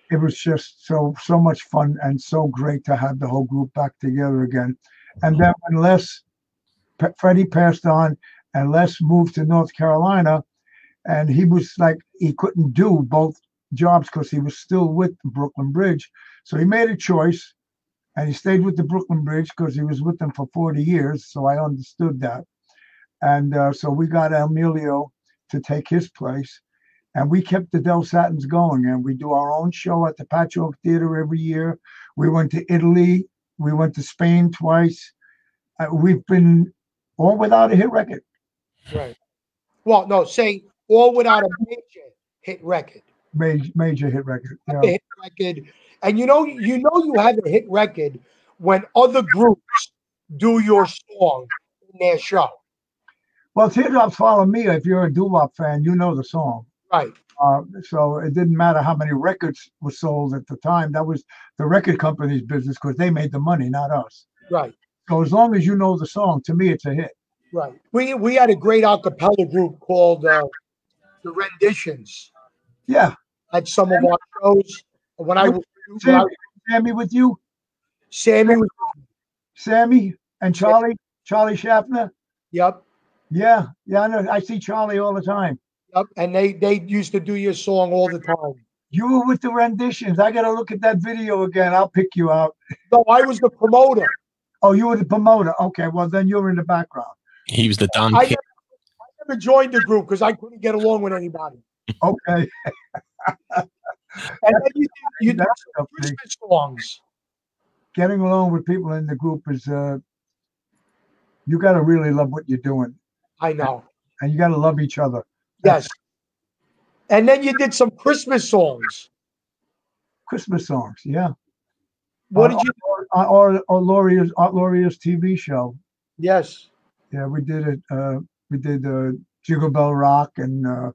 it was just so much fun and so great to have the whole group back together again. And then when Freddie passed on, and Les moved to North Carolina, and he was like, he couldn't do both jobs because he was still with the Brooklyn Bridge. So he made a choice, and he stayed with the Brooklyn Bridge because he was with them for 40 years. So I understood that. And so we got Emilio to take his place, and we kept the Dell Satins going, and we do our own show at the Patchwork Theater every year. We went to Italy. We went to Spain twice. We've been all without a hit record. Right. Well, no, say all without a major hit record. Major hit record. A Yeah. hit record, and you have a hit record when other groups do your song in their show. Well, Teardrops Follow Me, if you're a doo-wop fan, you know the song. Right. So it didn't matter how many records were sold at the time. That was the record company's business because they made the money, not us. Right. So as long as you know the song, to me, it's a hit. Right. We had a great a cappella group called the Renditions Yeah. at some of our shows. Sammy with you? Sammy was. Sammy and Charlie Schaffner? Yep. Yeah. I know. I see Charlie all the time. Yep. And they used to do your song all the time. You were with the Renditions. I got to look at that video again. I'll pick you out. No, I was the promoter. Oh, you were the promoter. Okay, well, then you're in the background. He was the Don I King. never joined the group because I couldn't get along with anybody. Okay. And then you did some Christmas songs. Getting along with people in the group is, you got to really love what you're doing. I know. And you got to love each other. Yes. And then you did some Christmas songs. Christmas songs, yeah. What did you do? Or Lauria's TV show. Yes. Yeah, we did it. We did Jingle Bell Rock and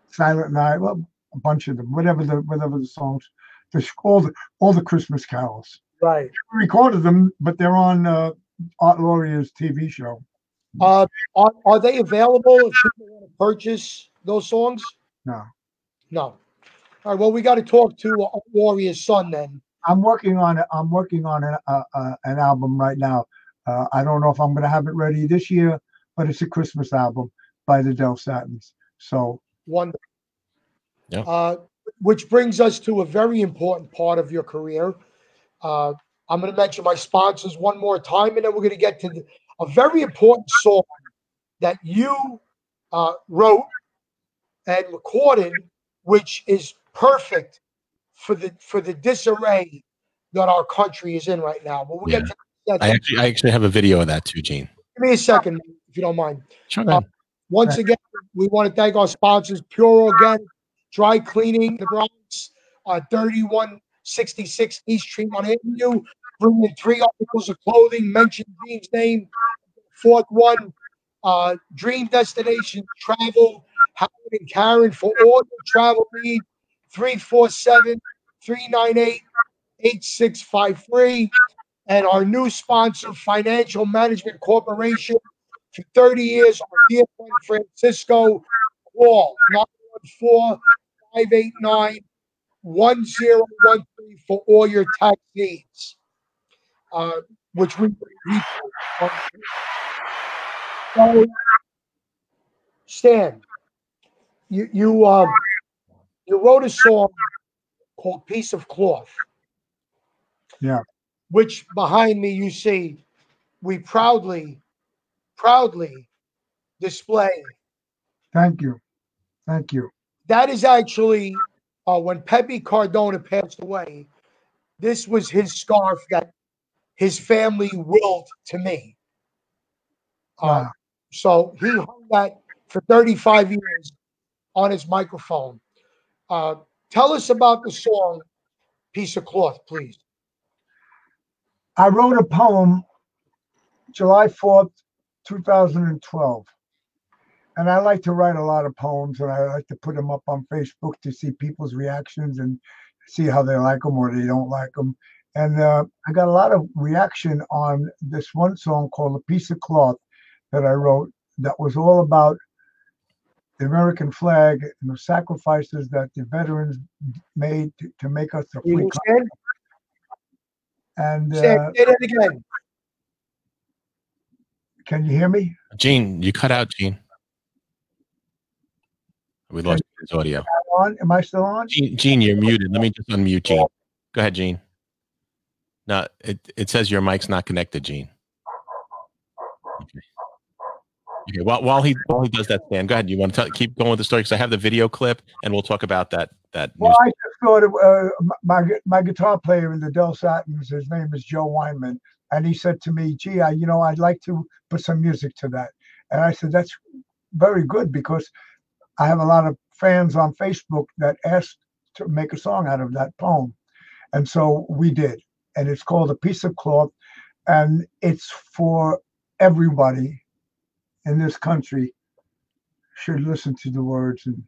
Silent Night. Well, a bunch of them. Whatever the songs. All the Christmas carols. Right. We recorded them, but they're on Art Lauria's TV show. Are they available if people want to purchase those songs? No. All right. Well, we got to talk to Lauria's son then. I'm working on it. I'm working on an album right now. I don't know if I'm going to have it ready this year, but it's a Christmas album by the Dell Satins. So wonderful. Yeah. Which brings us to a very important part of your career. I'm going to mention my sponsors one more time, and then we're going to get to a very important song that you wrote and recorded, which is perfect for the disarray that our country is in right now. But we'll get to that. I actually have a video of that too, Gene. Give me a second, if you don't mind. Sure. Once again, we want to thank our sponsors, Pure Organic Dry Cleaning, the Bronx, 3166 East Tremont Avenue. Bring in 3 articles of clothing. Mention Gene's name. 4th one, Dream Destination Travel. Howard and Karen for all your travel needs. 347-398-8653. And our new sponsor, Financial Management Corporation. For 30 years, our dear friend Francisco. Call 914-589-1013 for all your tax needs. Which we so, Stan, you wrote a song called "Piece of Cloth." Yeah. Which behind me you see we proudly display. Thank you. That is actually when Pepe Cardona passed away. This was his scarf that his family willed to me. Wow. So he hung that for 35 years on his microphone. Tell us about the song "Piece of Cloth," please. I wrote a poem July 4th, 2012. And I like to write a lot of poems, and I like to put them up on Facebook to see people's reactions and see how they like them or they don't like them. And I got a lot of reaction on this one song called "A Piece of Cloth" that I wrote that was all about the American flag and the sacrifices that the veterans made to make us a free country. And say that again. Can you hear me? Gene, you cut out, Gene. We lost his audio. Am I still on? Gene, you're muted. Let me just unmute Gene. Go ahead, Gene. No, it says your mic's not connected, Gene. Okay. While he does that, Stan, go ahead. You want to keep going with the story because I have the video clip, and we'll talk about that. Well, I just thought my guitar player in the Dell Satins, his name is Joe Weinman, and he said to me, "Gee, I'd like to put some music to that." And I said, that's very good, because I have a lot of fans on Facebook that asked to make a song out of that poem. And so we did. And it's called A Piece of Cloth. And it's for everybody in this country should listen to the words. And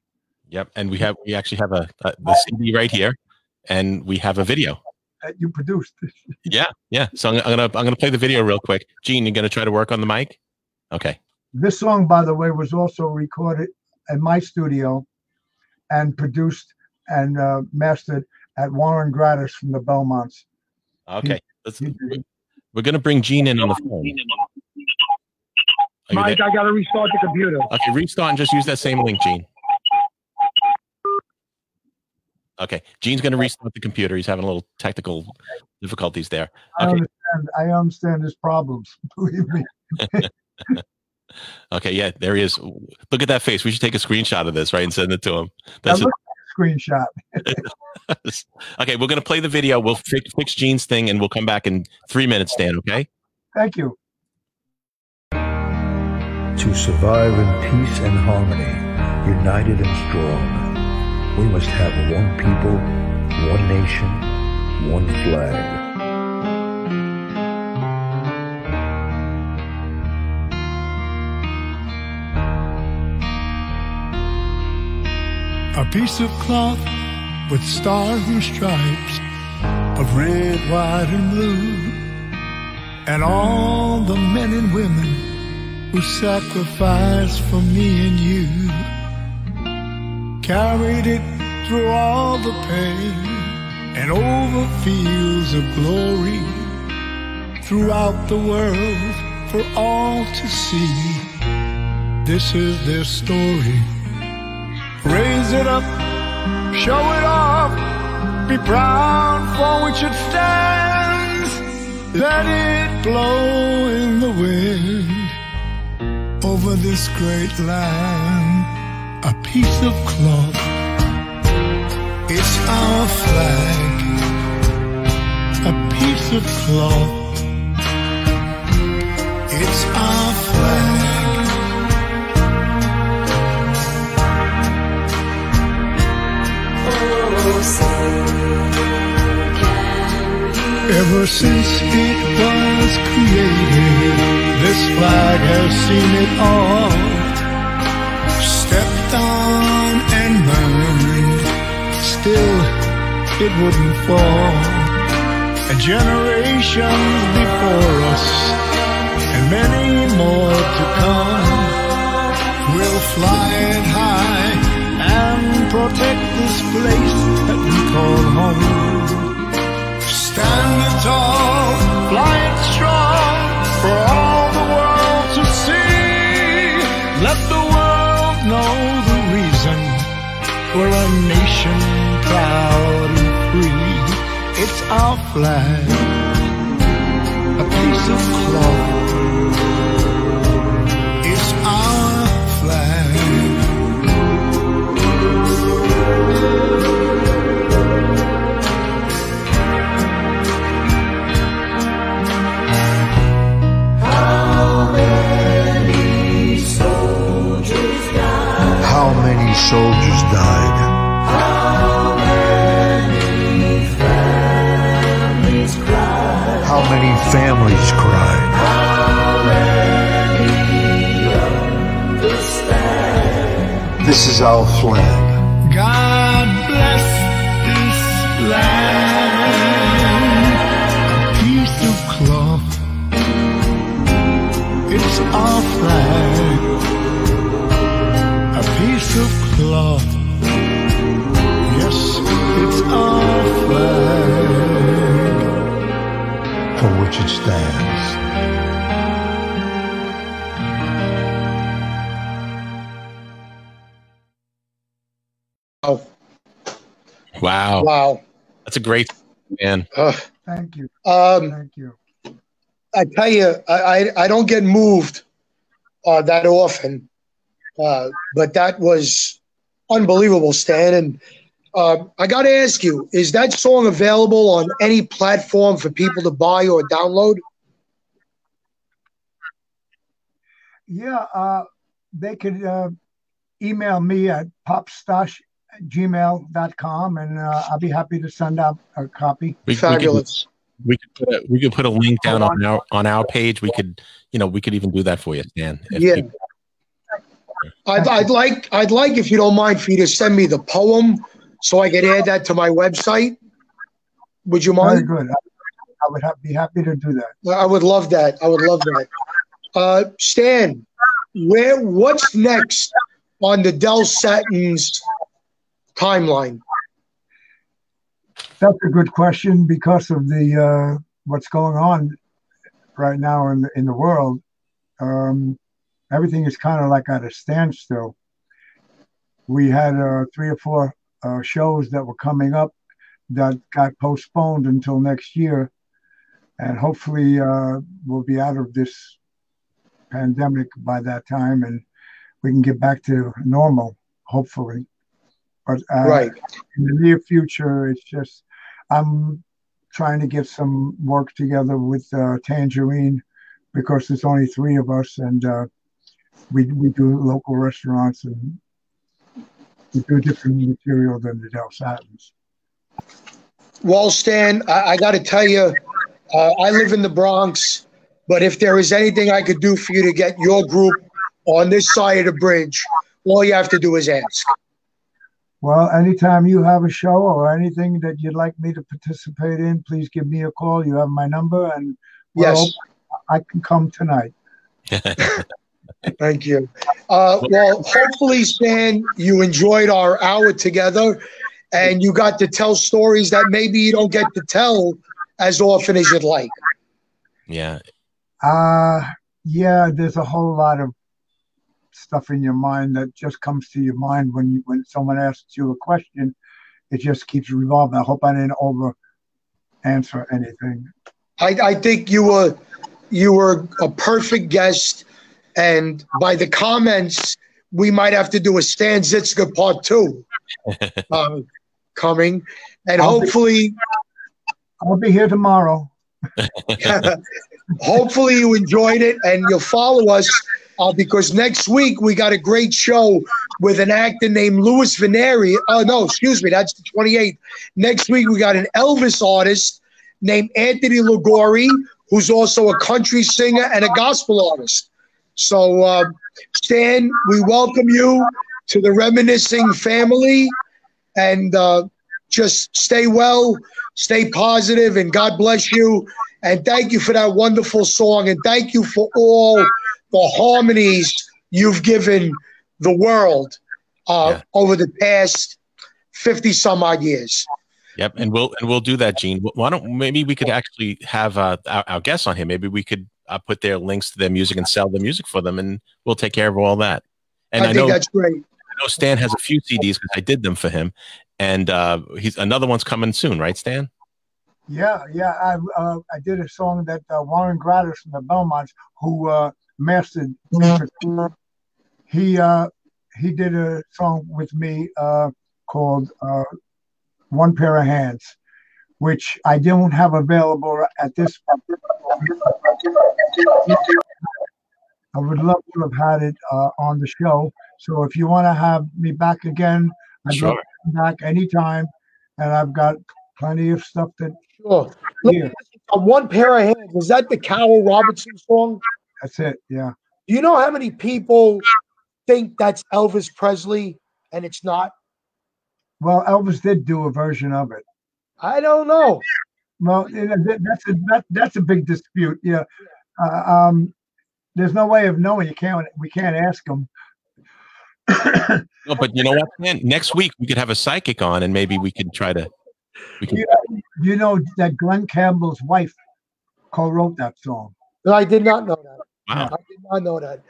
yep. And we actually have the CD right here, and we have a video that you produced. Yeah. So I'm gonna play the video real quick. Gene, you gonna try to work on the mic? Okay. This song, by the way, was also recorded in my studio and produced and mastered at Warren Gratis from the Belmonts. Okay. We're gonna bring Gene in on the phone. Mike, I gotta restart the computer. Okay, restart and just use that same link, Gene. Okay, Gene's going to restart the computer. He's having a little technical difficulties there. Okay. I understand his problems. Believe me. Okay, yeah, there he is. Look at that face. We should take a screenshot of this, right, and send it to him. That's a screenshot. Okay, we're going to play the video. We'll fix Gene's thing, and we'll come back in 3 minutes, Dan, okay? Thank you. To survive in peace and harmony, united and strong, we must have one people, one nation, one flag. A piece of cloth with stars and stripes of red, white, and blue, and all the men and women who sacrificed for me and you, carried it through all the pain and over fields of glory throughout the world for all to see. This is their story. Raise it up, show it off, be proud for which it stands. Let it blow in the wind over this great land. A piece of cloth, it's our flag. A piece of cloth, it's our flag. Ever since it was created, this flag has seen it all. Stepped on and burned, still it wouldn't fall. And generations before us, and many more to come, will fly it high and protect this place that we call home. Stand it tall, fly it strong, for all the world to see. Let the world know the reason we're a nation proud and free. It's our flag, a piece of cloth. It's our flag. How many soldiers died? How many families cried? How many families cried? How many understand? This is our flag. God bless this land. A piece of cloth, it's our flag. A piece of cloth, yes, it's our flag, For which it stands. Oh, Wow. wow. That's a great man. Thank you. Thank you. I tell you, I don't get moved that often, but that was unbelievable, Stan. And I got to ask you, is that song available on any platform for people to buy or download? Yeah, they could email me at popstash@gmail.com, and I'll be happy to send out a copy. Fabulous. We could put a link down on our page. We could even do that for you, Stan. Yeah. I'd like if you don't mind for you to send me the poem so I can add that to my website. Would you mind? Very good. I would be happy to do that. I would love that. Stan, what's next on the Dell Satins timeline? That's a good question because of the what's going on right now in the world. Everything is kind of like at a standstill. We had 3 or 4 shows that were coming up that got postponed until next year, and hopefully we'll be out of this pandemic by that time, and we can get back to normal, hopefully. But right in the near future, it's just I'm trying to get some work together with Tangerine because there's only 3 of us, and we do local restaurants and we do different material than the Dell Satins. Well, Stan, I got to tell you, I live in the Bronx, but if there is anything I could do for you to get your group on this side of the bridge, all you have to do is ask. Well, anytime you have a show or anything that you'd like me to participate in, please give me a call. You have my number, and yes, I can come tonight. Thank you. Well, hopefully, Stan, you enjoyed our hour together, and you got to tell stories that maybe you don't get to tell as often as you'd like. Yeah. Yeah, there's a whole lot of stuff in your mind that just comes to your mind when someone asks you a question. It just keeps revolving. I hope I didn't over answer anything. I think you were a perfect guest, and by the comments, we might have to do a Stan Zizka part 2 coming, and hopefully I'll be here tomorrow. Hopefully you enjoyed it, and you'll follow us because next week we got a great show with an actor named Louis Veneri. Oh, no, excuse me, that's the 28th. Next week we got an Elvis artist named Anthony Ligori, who's also a country singer and a gospel artist. So, Stan, we welcome you to the Reminiscing family, and just stay well, stay positive, and God bless you. And thank you for that wonderful song, and thank you for all the harmonies you've given the world over the past 50 some odd years. Yep, and we'll do that, Gene. Why don't maybe we could actually have our guests on here? Maybe we could put their links to their music and sell the music for them, and we'll take care of all that. And I think that's great. I know Stan has a few CDs because I did them for him, and another one's coming soon, right, Stan? Yeah. I did a song that Warren Gratis from the Belmonts, who mastered, he did a song with me called One Pair of Hands, which I don't have available at this point. I would love to have had it on the show. So if you want to have me back again, I'd love to come back anytime. And I've got plenty of stuff that. Sure. One Pair of Hands, is that the Carol Robertson song? That's it, yeah. Do you know how many people think that's Elvis Presley and it's not? Well, Elvis did do a version of it. I don't know. Well, that's a big dispute. Yeah. There's no way of knowing. We can't ask him. No, but you know what, man? Next week we could have a psychic on, and maybe we could try to. You know that Glenn Campbell's wife co-wrote that song. No, I did not know that. Wow. I did not know that.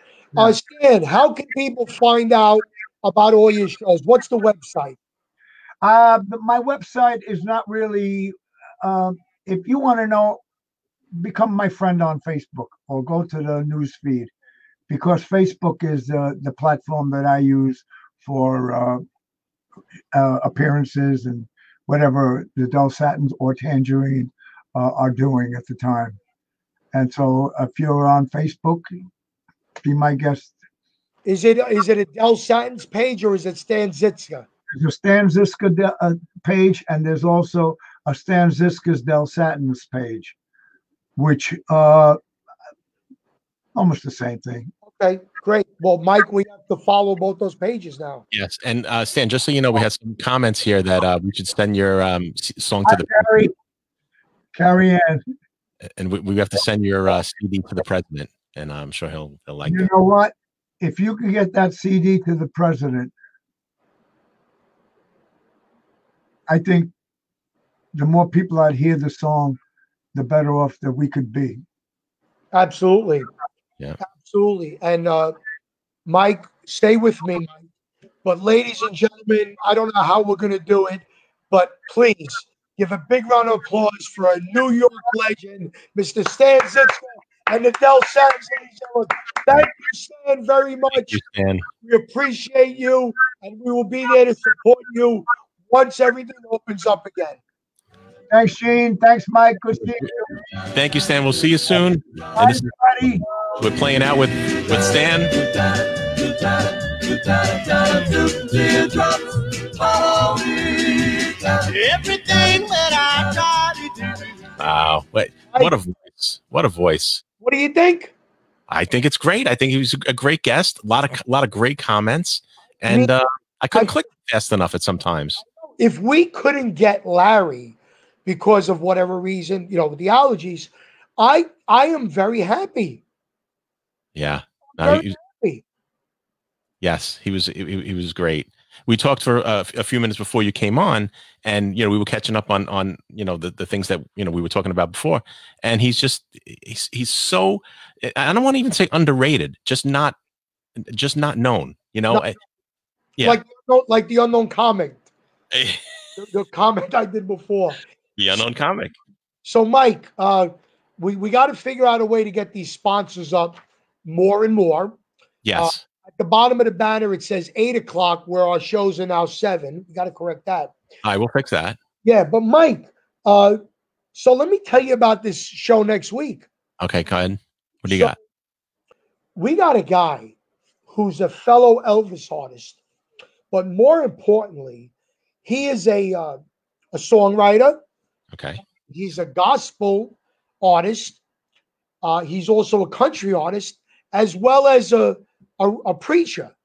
Stan, how can people find out about all your shows? What's the website? My website is not really. If you want to know, become my friend on Facebook or go to the news feed, because Facebook is the platform that I use for appearances and whatever the Dell Satins or Tangerine are doing at the time. And so if you're on Facebook, be my guest. Is it a Dell Satins page or is it Stan Zizka? There's a Stan Zizka page, and there's also a Stan Zizka's Dell Satins page, which almost the same thing. Okay, great. Well, Mike, we have to follow both those pages now. Yes, and Stan, just so you know, we have some comments here that we should send your song to the Carrie Ann. And we have to send your CD to the president, and I'm sure he'll like it. You know what? If you can get that CD to the president, I think the more people that hear the song, the better off that we could be. Absolutely. Yeah. Absolutely. And Mike, stay with me, Mike. But ladies and gentlemen, I don't know how we're going to do it, but please give a big round of applause for a New York legend, Mr. Stan Zizka and the Dell Satins, ladies and gentlemen. Thank you, Stan, very much. Thank you, Stan. We appreciate you, and we will be there to support you once everything opens up again. Thanks, Gene. Thanks, Mike. Good seeing you. Thank you, Stan. We'll see you soon. Bye, everybody. We're playing out with Stan. Everything that I try to do. Wow. Wait, what a voice. What a voice. What do you think? I think it's great. I think he was a great guest. A lot of great comments. And I couldn't click fast enough at sometimes. If we couldn't get Larry because of whatever reason, you know, with the allergies, I am very happy. Yeah. Very happy. Yes, he was great. We talked for a few minutes before you came on, and we were catching up on the things that we were talking about before. And he's so, I don't want to even say underrated, just not known. No, yeah, like the unknown comic, the comment I did before. The unknown comic. So Mike, we got to figure out a way to get these sponsors up more and more. Yes. At the bottom of the banner, it says 8 o'clock, where our shows are now 7. We got to correct that. I will fix that. Yeah, but Mike, so let me tell you about this show next week. Okay, go ahead. What do you got? We got a guy who's a fellow Elvis artist, but more importantly, he is a songwriter. Okay. He's a gospel artist. He's also a country artist, as well as a preacher.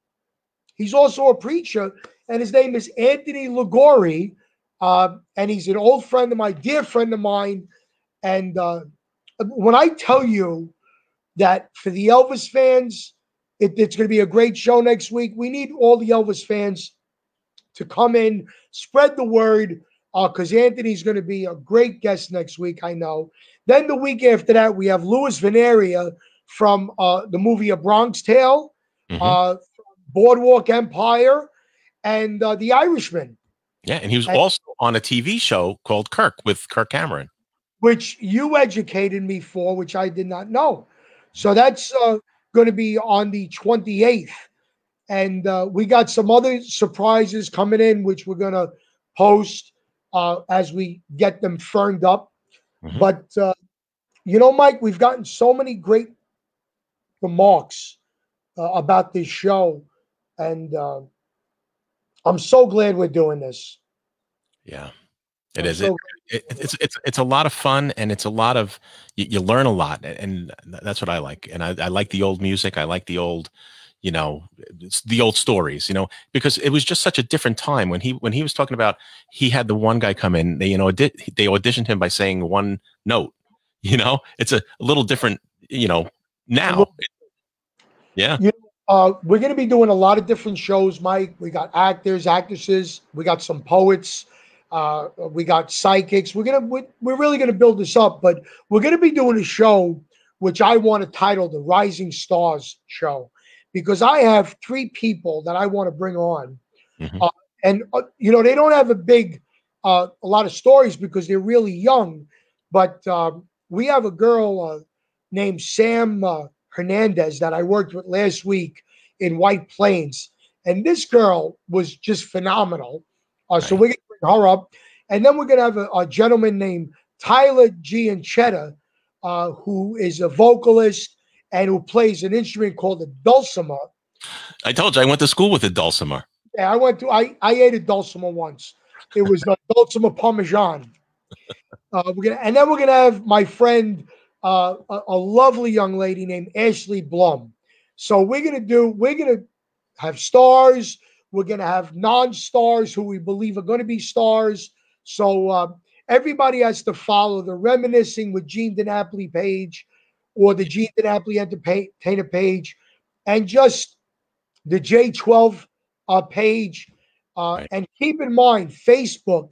He's also a preacher, and his name is Anthony Ligori, and he's an old friend of mine, dear friend of mine. And when I tell you that for the Elvis fans, it's going to be a great show next week. We need all the Elvis fans to come in, spread the word, because Anthony's going to be a great guest next week, I know. Then the week after that, we have Louis Veneria from the movie A Bronx Tale, Boardwalk Empire, and The Irishman. Yeah, and he was also on a TV show called Kirk with Kirk Cameron, which you educated me for, which I did not know. So that's going to be on the 28th. And we got some other surprises coming in, which we're going to post as we get them firmed up. But, Mike, we've gotten so many great remarks about this show. And I'm so glad we're doing this. Yeah, it is. It's a lot of fun, and it's a lot of you learn a lot, and that's what I like. And I like the old music. I like the old, the old stories. Because it was just such a different time when he was talking about. He had the one guy come in. They auditioned him by saying one note. It's a little different. Now. Yeah. We're going to be doing a lot of different shows, Mike. We got actors, actresses. We got some poets. We got psychics. We're really going to build this up, but we're going to be doing a show which I want to title the Rising Stars Show, because I have 3 people that I want to bring on. And they don't have a lot of stories because they're really young, but we have a girl named Sam Hernandez that I worked with last week in White Plains. And this girl was just phenomenal. So we're going to bring her up. And then we're going to have a gentleman named Tyler Gianchetta, who is a vocalist and who plays an instrument called the dulcimer. I told you I went to school with a dulcimer. Yeah, I ate a dulcimer once. It was the dulcimer parmesan. And then we're gonna have my friend, a lovely young lady named Ashley Blum. So we're gonna have stars. We're gonna have non-stars who we believe are gonna be stars. So everybody has to follow the Reminiscing with Gene DiNapoli page, or the Gene DiNapoli Entertainer page, and just the J12 page. Right. And keep in mind, Facebook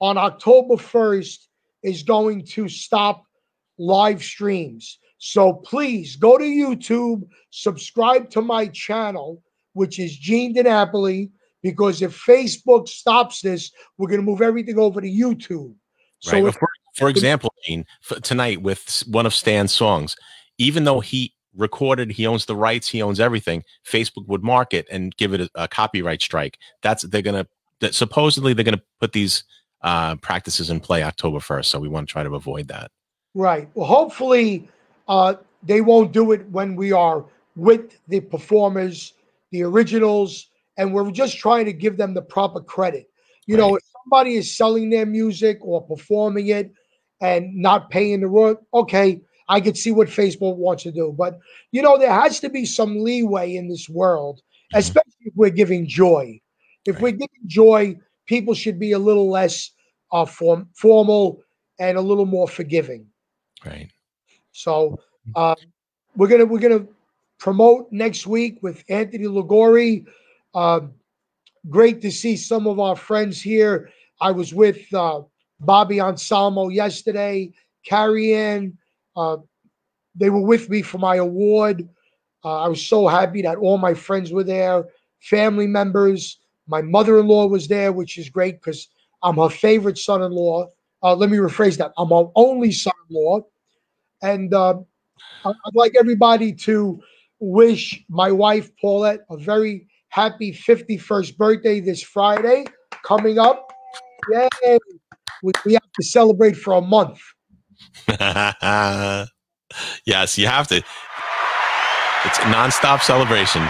on October 1st is going to stop live streams. So please go to YouTube, subscribe to my channel, which is Gene DiNapoli, because if Facebook stops this, we're going to move everything over to YouTube. So right. For example, Gene, tonight with one of Stan's songs, even though he recorded, he owns the rights, he owns everything, Facebook would mark it and give it a copyright strike. Supposedly they're gonna put these practices in play October 1st. So we want to try to avoid that. Right. Well, hopefully they won't do it when we are with the performers, the originals, and we're just trying to give them the proper credit. You know, if somebody is selling their music or performing it and not paying the royalty, okay, I could see what Facebook wants to do. But, you know, there has to be some leeway in this world, especially if we're giving joy. If we're giving joy, people should be a little less formal and a little more forgiving. Right. So we're gonna promote next week with Anthony Ligori. Great to see some of our friends here. I was with Bobby Anselmo yesterday, Carrie Ann. They were with me for my award. I was so happy that all my friends were there, family members. My mother-in-law was there, which is great because I'm her favorite son-in-law. Let me rephrase that. I'm her only son-in-law. And I'd like everybody to wish my wife, Paulette, a very happy 51st birthday this Friday coming up. Yay! We have to celebrate for a month. Yes, you have to. It's a nonstop celebration.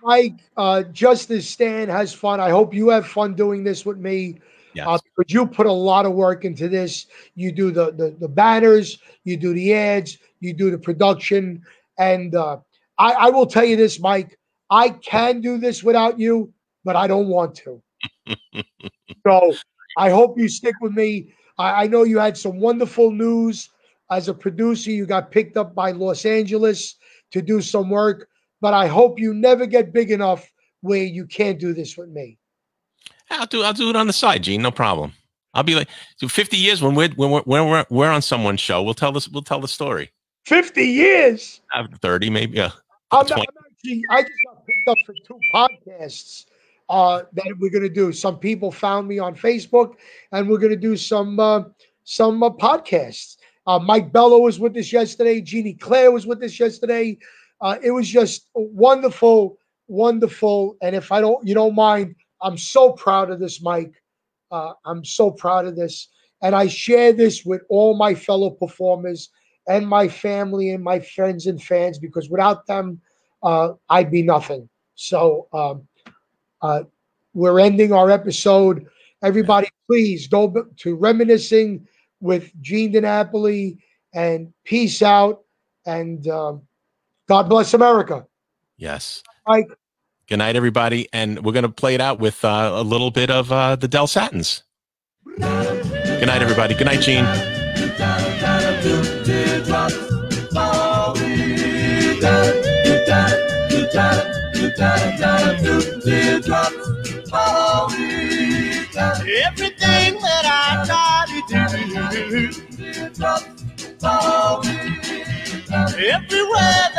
Mike, just as Stan has fun, I hope you have fun doing this with me. Yes. But you put a lot of work into this. You do the banners, you do the ads, you do the production. And I will tell you this, Mike, I can do this without you, but I don't want to. So I hope you stick with me. I know you had some wonderful news. As a producer, you got picked up by Los Angeles to do some work, but I hope you never get big enough where you can't do this with me. I'll do it on the side, Gene. No problem. I'll be like, so 50 years when we're on someone's show, we'll tell the story. 50 years. 30 maybe. Yeah. I just got picked up for 2 podcasts that we're going to do. Some people found me on Facebook, and we're going to do some podcasts. Mike Bello was with us yesterday. Jeannie Claire was with us yesterday. It was just wonderful, wonderful. And if you don't mind, I'm so proud of this, Mike. I'm so proud of this. And I share this with all my fellow performers and my family and my friends and fans, because without them, I'd be nothing. So we're ending our episode. Everybody, please go to Reminiscing with Gene DiNapoli, and peace out. And God bless America. Yes. Mike. Good night, everybody. And we're going to play it out with a little bit of the Dell Satins. Good night, everybody. Good night, Gene. Everything that I try to do, everywhere that